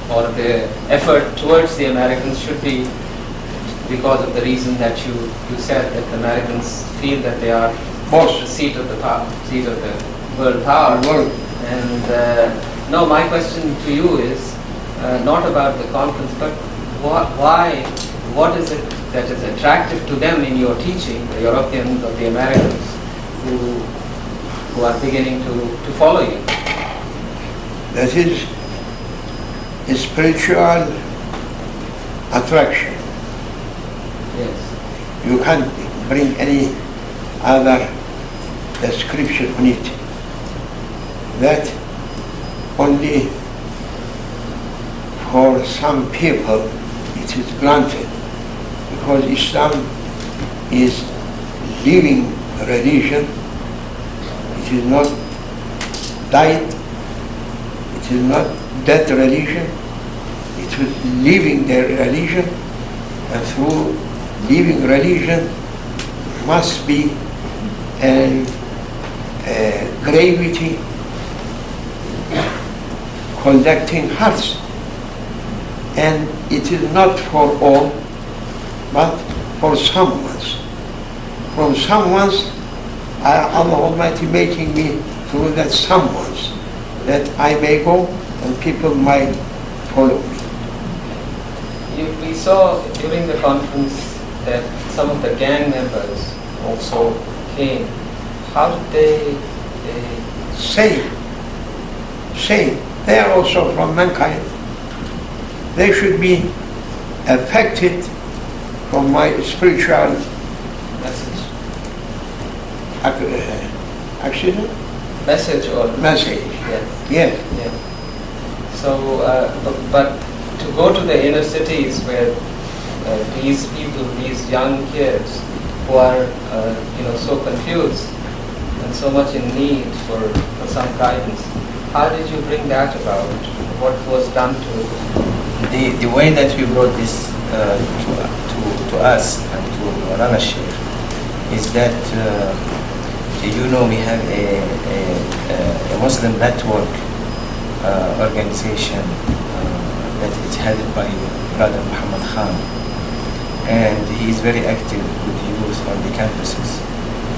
or the effort towards the Americans should be because of the reason that you said, that the Americans feel that they are the seat of the world power. And no, my question to you is not about the conference, but what is it that is attractive to them in your teaching, the Europeans or the Americans, who are beginning to follow you? That is a spiritual attraction. Yes. You can't bring any other description on it. That only for some people it is granted, because Islam is living religion. It is not diet, it is not dead religion, it is living their religion, and through living religion must be a gravity conducting hearts. And it is not for all, but for someone's. From someone's, Allah Almighty making me through that someone's, that I may go and people might follow me. We saw during the conference that some of the gang members also came. How did they Same. They are also from mankind. They should be affected from my spiritual message? Accident? Message or Message. Yes. Yes. Yes. So, but to go to the inner cities where these people, these young kids who are, so confused and so much in need for some guidance, how did you bring that about? What was done to it? The way that we brought this to us and to Rana Sheikh is that we have a Muslim network organization that is headed by Brother Muhammad Khan, and he is very active with youth on the campuses,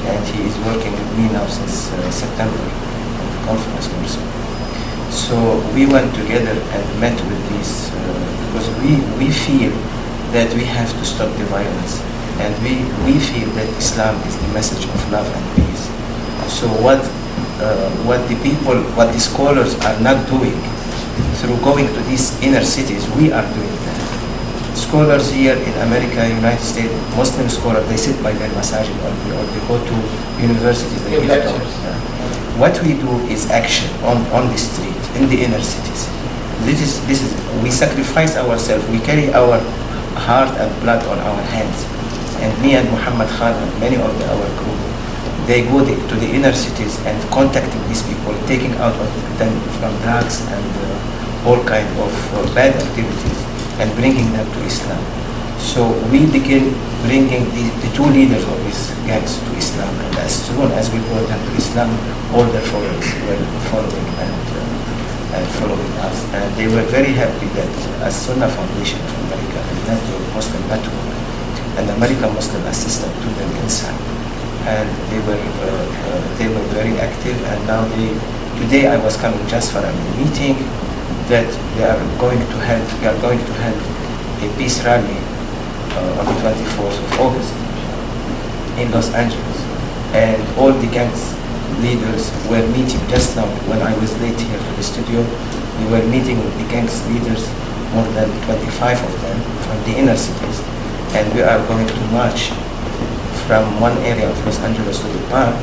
and he is working with me now since September on the conference also. So we went together and met with these because we feel that we have to stop the violence, and we feel that Islam is the message of love and peace. So what the scholars are not doing through going to these inner cities, we are doing that. Scholars here in America, United States, Muslim scholars, they sit by their masajid or they go to universities, they give lectures. What we do is action on the street, in the inner cities. This is we sacrifice ourselves, we carry our heart and blood on our hands. And me and Muhammad Khan and many of our group, they go to the inner cities and contacting these people, taking out of them from drugs and all kind of bad activities and bringing them to Islam. So we begin bringing the two leaders of these gangs to Islam, and as soon as we brought them to Islam, all their followers were following and following us. And they were very happy that as Sunnah Foundation of America, and network, Muslim network, and American Muslim assistant to them inside. And they were very active, and now today I was coming just for a meeting that we are going to have a peace rally on the 24th of August in Los Angeles, and all the gangs leaders were meeting just now. When I was late here to the studio, we were meeting with the gangs leaders, more than 25 of them from the inner cities, and we are going to march from one area of Los Angeles to the park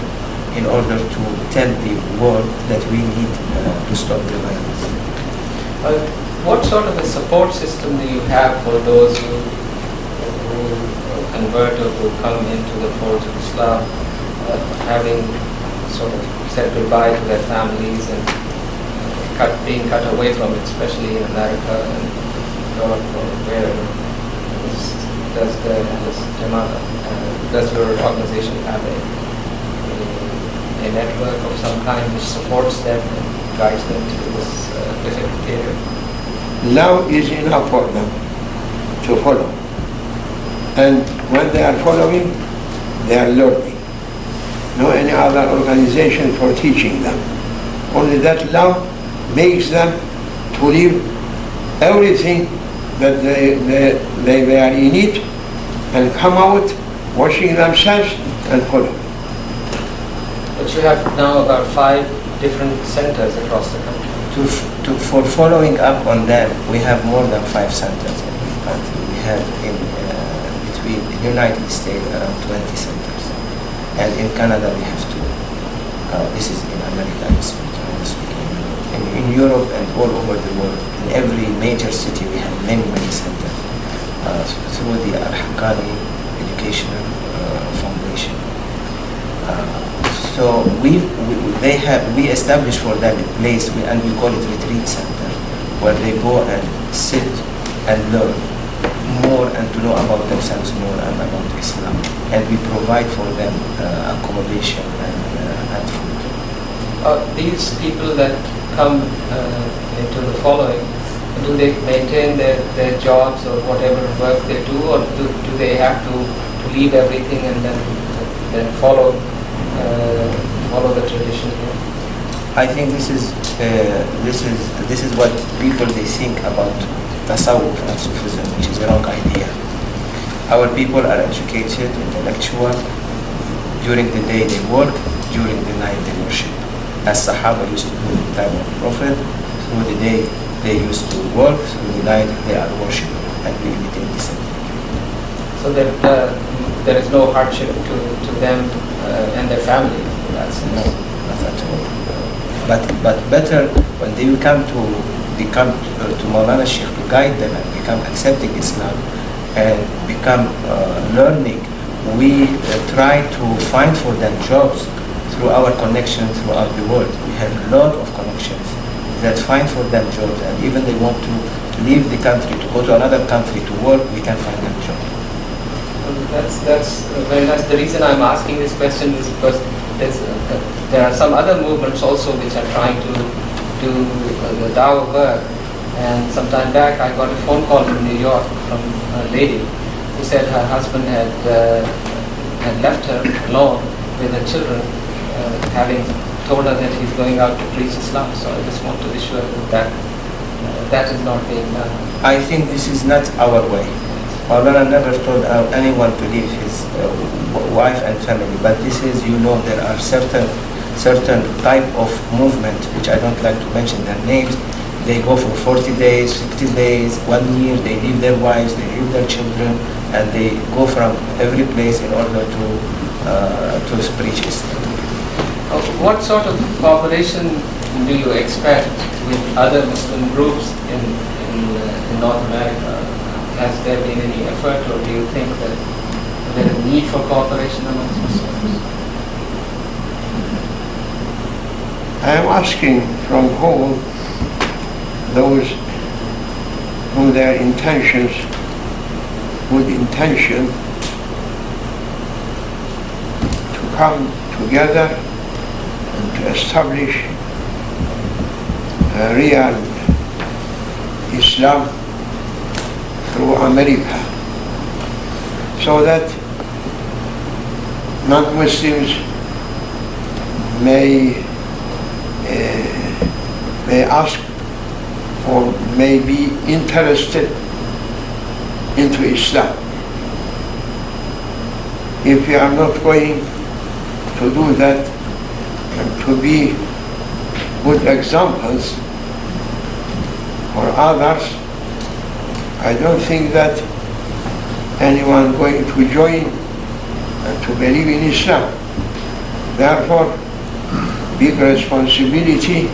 in order to tell the world that we need to stop the violence. What sort of a support system do you have for those who convert or who come into the fold of Islam, having sort of said goodbye to their families and being cut away from it, especially in America and Europe or wherever? Does your organization have a network of some kind which supports them and guides them to this difficult area? Now is enough for them to follow. And when they are following, they are learning. No any other organization for teaching them. Only that love makes them to leave everything that they are in it and come out washing themselves and follow. But you have now about 5 different centers across the country. For following up on them, we have more than 5 centers in the country. We have between the United States around 20 centers, and in Canada we have 2. This is in America, I'm speaking. In Europe and all over the world, in every major city we have many centers through the haqqani educational foundation. So we establish for them a place, and we call it retreat center, where they go and sit and learn more and to know about themselves more and about Islam. And we provide for them accommodation and food. These people that come into the following, do they maintain their jobs or whatever work they do, or do they have to leave everything and then follow the tradition here? I think this is what people they think about tasawwuf and Sufism, which is a wrong idea. Our people are educated, intellectual. During the day they work, during the night they worship. As Sahaba used to do in the time of the Prophet, through the day they used to work, through the night they are worshiping, and we imitate the same. So that there is no hardship to them and their family. That's no, not at all. But better when they come to become to Maulana Sheikh to guide them and become accepting Islam and become learning, we try to find for them jobs through our connections throughout the world. We have a lot of connections that find for them jobs, and even they want to leave the country to go to another country to work, we can find them jobs. That's very nice. The reason I'm asking this question is because there are some other movements also which are trying to do the dawah work. And some time back I got a phone call from New York from a lady who said her husband had left her alone with her children, having told her that he's going out to preach Islam. So I just want to be sure that that is not being done. I think this is not our way. Maulana never told anyone to leave his wife and family, but this is, there are certain type of movement, which I don't like to mention their names. They go for 40 days, 60 days, 1 year, they leave their wives, they leave their children, and they go from every place in order to preach Islam. What sort of cooperation do you expect with other Muslim groups in North America? Has there been any effort, or do you think that there is a need for cooperation amongst Muslims? I am asking from whom those who their intentions, good intention, to come together and to establish a real Islam through America, so that non-Muslims may ask or may be interested into Islam. If we are not going to do that and to be good examples for others, I don't think that anyone going to join and to believe in Islam. Therefore, big responsibility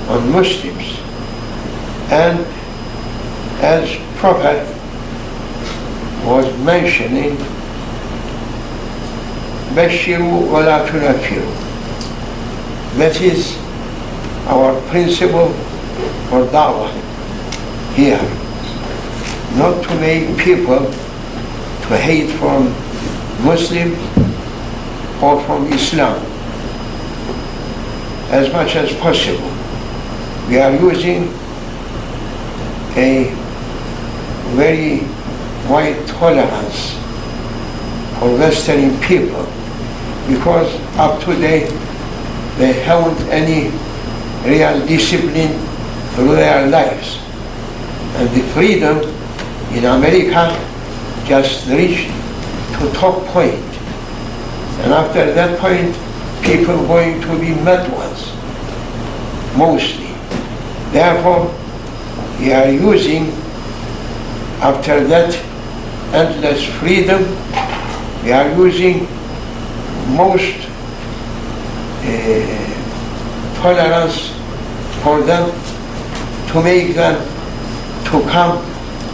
on Muslims. And as Prophet was mentioning, Bashiru wa la tunaffiru. That is our principle for da'wah here. Not to make people to hate from Muslims or from Islam as much as possible. We are using a very wide tolerance for Western people, because up to date they haven't any real discipline through their lives. And the freedom in America just reached to top point. And after that point, people going to be mad ones, mostly. Therefore, we are using, after that endless freedom, we are using most tolerance for them to make them to come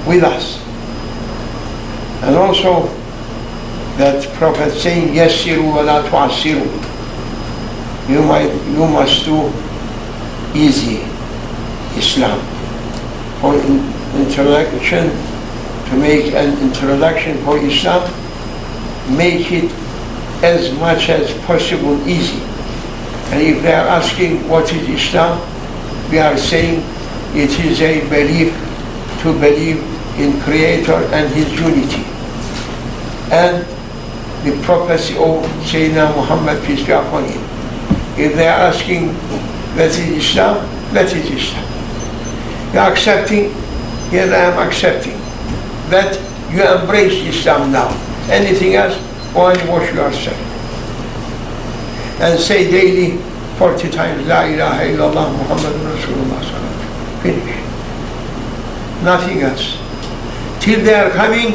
with us. And also that Prophet saying, Yassiru wa la tu'assiru. You must do easy Islam. For introduction, to make an introduction for Islam, make it as much as possible easy. And if they are asking what is Islam, we are saying it is a belief to believe in Creator and His unity. And the prophecy of Sayyidina Muhammad, peace be upon him. If they are asking that is Islam, that is Islam. You are accepting, yes, I am accepting that you embrace Islam now. Anything else, go and wash yourself. And say daily 40 times, La ilaha illallah Muhammadun Rasulullah sallallahu alaihi wasallam. Finish. Nothing else. Till they are coming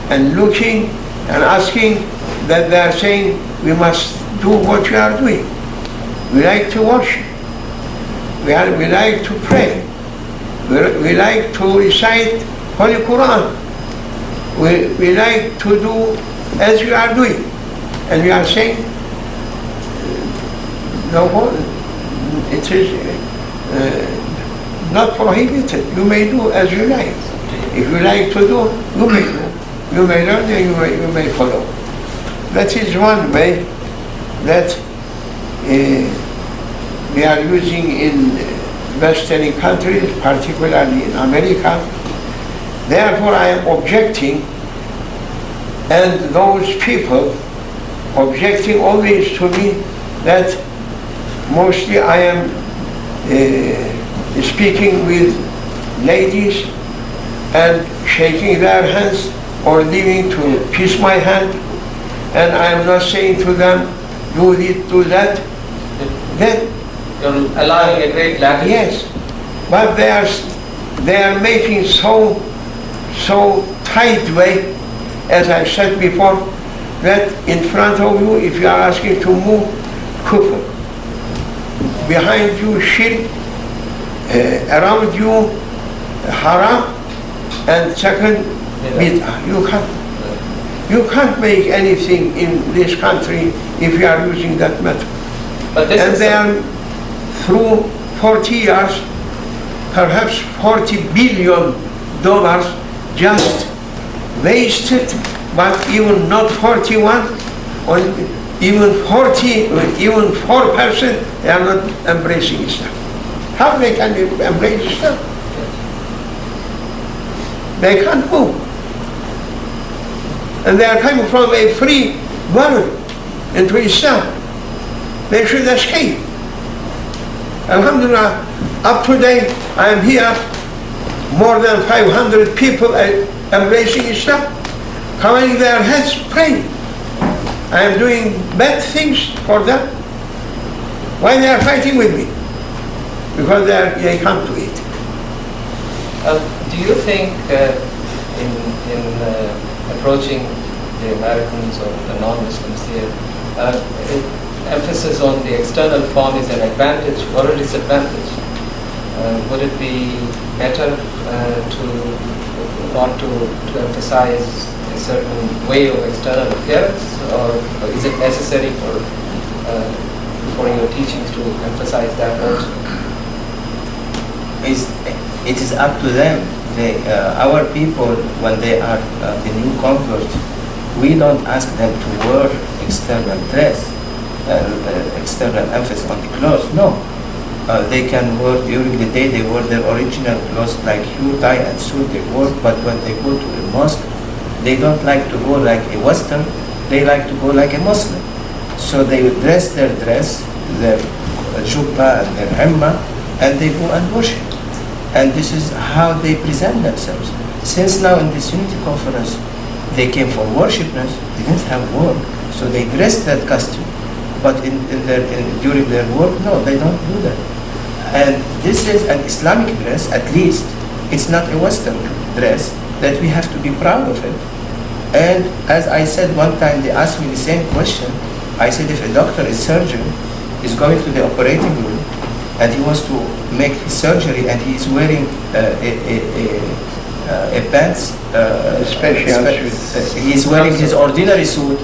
and looking and asking, that they are saying, we must do what we are doing. We like to worship. We like to pray. We like to recite Holy Quran. We like to do as you are doing. And we are saying, no, it is not prohibited. You may do as you like. If you like to do, you may do. You may learn and you may follow. That is one way that we are using in Western countries, particularly in America. Therefore, I am objecting, and those people objecting always to me that mostly I am speaking with ladies and shaking their hands or leaving to kiss my hand, and I am not saying to them, do this, do that. Then you're allowing a great latitude. yes, but they are making so tight way, as I said before, that in front of you, if you are asking to move, kufr. Behind you, shirk. Around you, haram. And second, bid'ah. You can't make anything in this country if you are using that method. But this And is they are through 40 years, perhaps $40 billion just wasted, but even not 41, or even 4%, they are not embracing Islam. How they can embrace Islam? They can't move. And they are coming from a free world into Islam. They should escape. Alhamdulillah, up to date, I am here, more than 500 people embracing Islam, covering their heads, praying. I am doing bad things for them. Why they are fighting with me? Because they can't do it. Do you think in approaching the Americans or the non-Muslims here, emphasis on the external form is an advantage or a disadvantage? Would it be better not to emphasize a certain way of external appearance, or is it necessary for your teachings to emphasize that also? It is up to them. Our people, when they are the new converts, we don't ask them to wear external dress, external emphasis on the clothes. No. They can wear during the day, they wear their original clothes like you, tie and suit they wear, but when they go to a mosque, they don't like to go like a Western, they like to go like a Muslim. So they dress, their jubba and their himma, and they go and worship. And this is how they present themselves. Since now in this unity conference, they came for worshipness, they didn't have work, so they dressed that costume. But during their work, no, they don't do that. And this is an Islamic dress, at least. It's not a Western dress, that we have to be proud of it. And as I said one time, they asked me the same question. I said, if a doctor, a surgeon, is going to the operating room, and he wants to make his surgery, and he is wearing a pants, he is wearing his ordinary suit,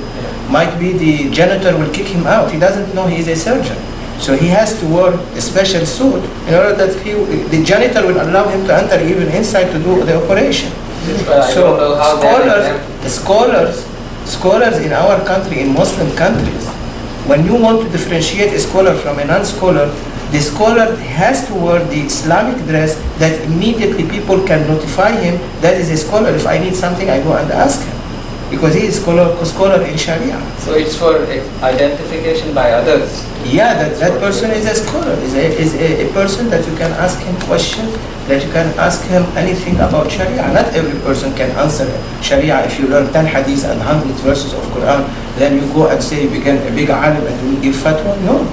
might be the janitor will kick him out. He doesn't know he is a surgeon. So he has to wear a special suit in order that the janitor will allow him to enter even inside to do the operation. So scholars in our country, in Muslim countries, when you want to differentiate a scholar from a non-scholar, the scholar has to wear the Islamic dress that immediately people can notify him that is a scholar. If I need something, I go and ask him, because he is a scholar in Sharia. So it's for identification by others? Yeah, that person is a scholar, is a person that you can ask him questions, that you can ask him anything about Sharia. Not every person can answer Sharia. If you learn 10 hadiths and 100 verses of Quran, then you go and say you become a big alim and you give fatwa. No.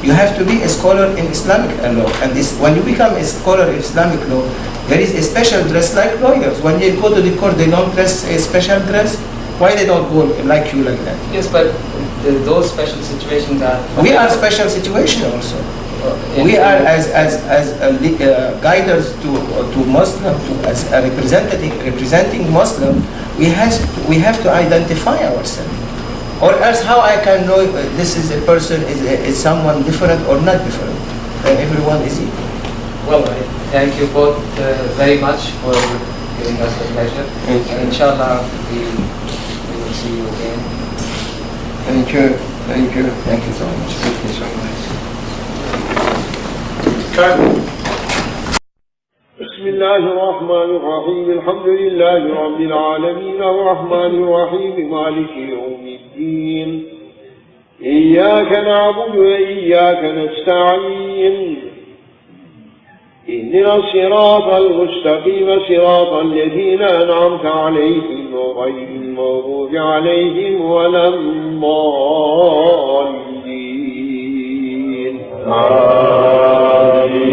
You have to be a scholar in Islamic law. And when you become a scholar in Islamic law, there is a special dress like lawyers. When they go to the court, they don't dress a special dress. Why they don't go like you like that? Yes, but those special situations are... We are special situation also. We are as guiders to Muslim, as a representing Muslim, we have to identify ourselves. Or else how I can know this is a person, is someone different or not different? And everyone is equal. Well, I thank you both very much for giving us the pleasure. Inshallah, we will see you again. Thank you. Thank you. Thank you so much. Thank you so much. بسم الله الرحمن الرحيم الحمد لله رب العالمين الرحمن الرحيم مالك يوم الدين إياك نعبد وإياك نستعين اهدنا الصراط المستقيم صراط الذين أنعمت عليهم غير المغضوب عليهم ولا الضالين آمين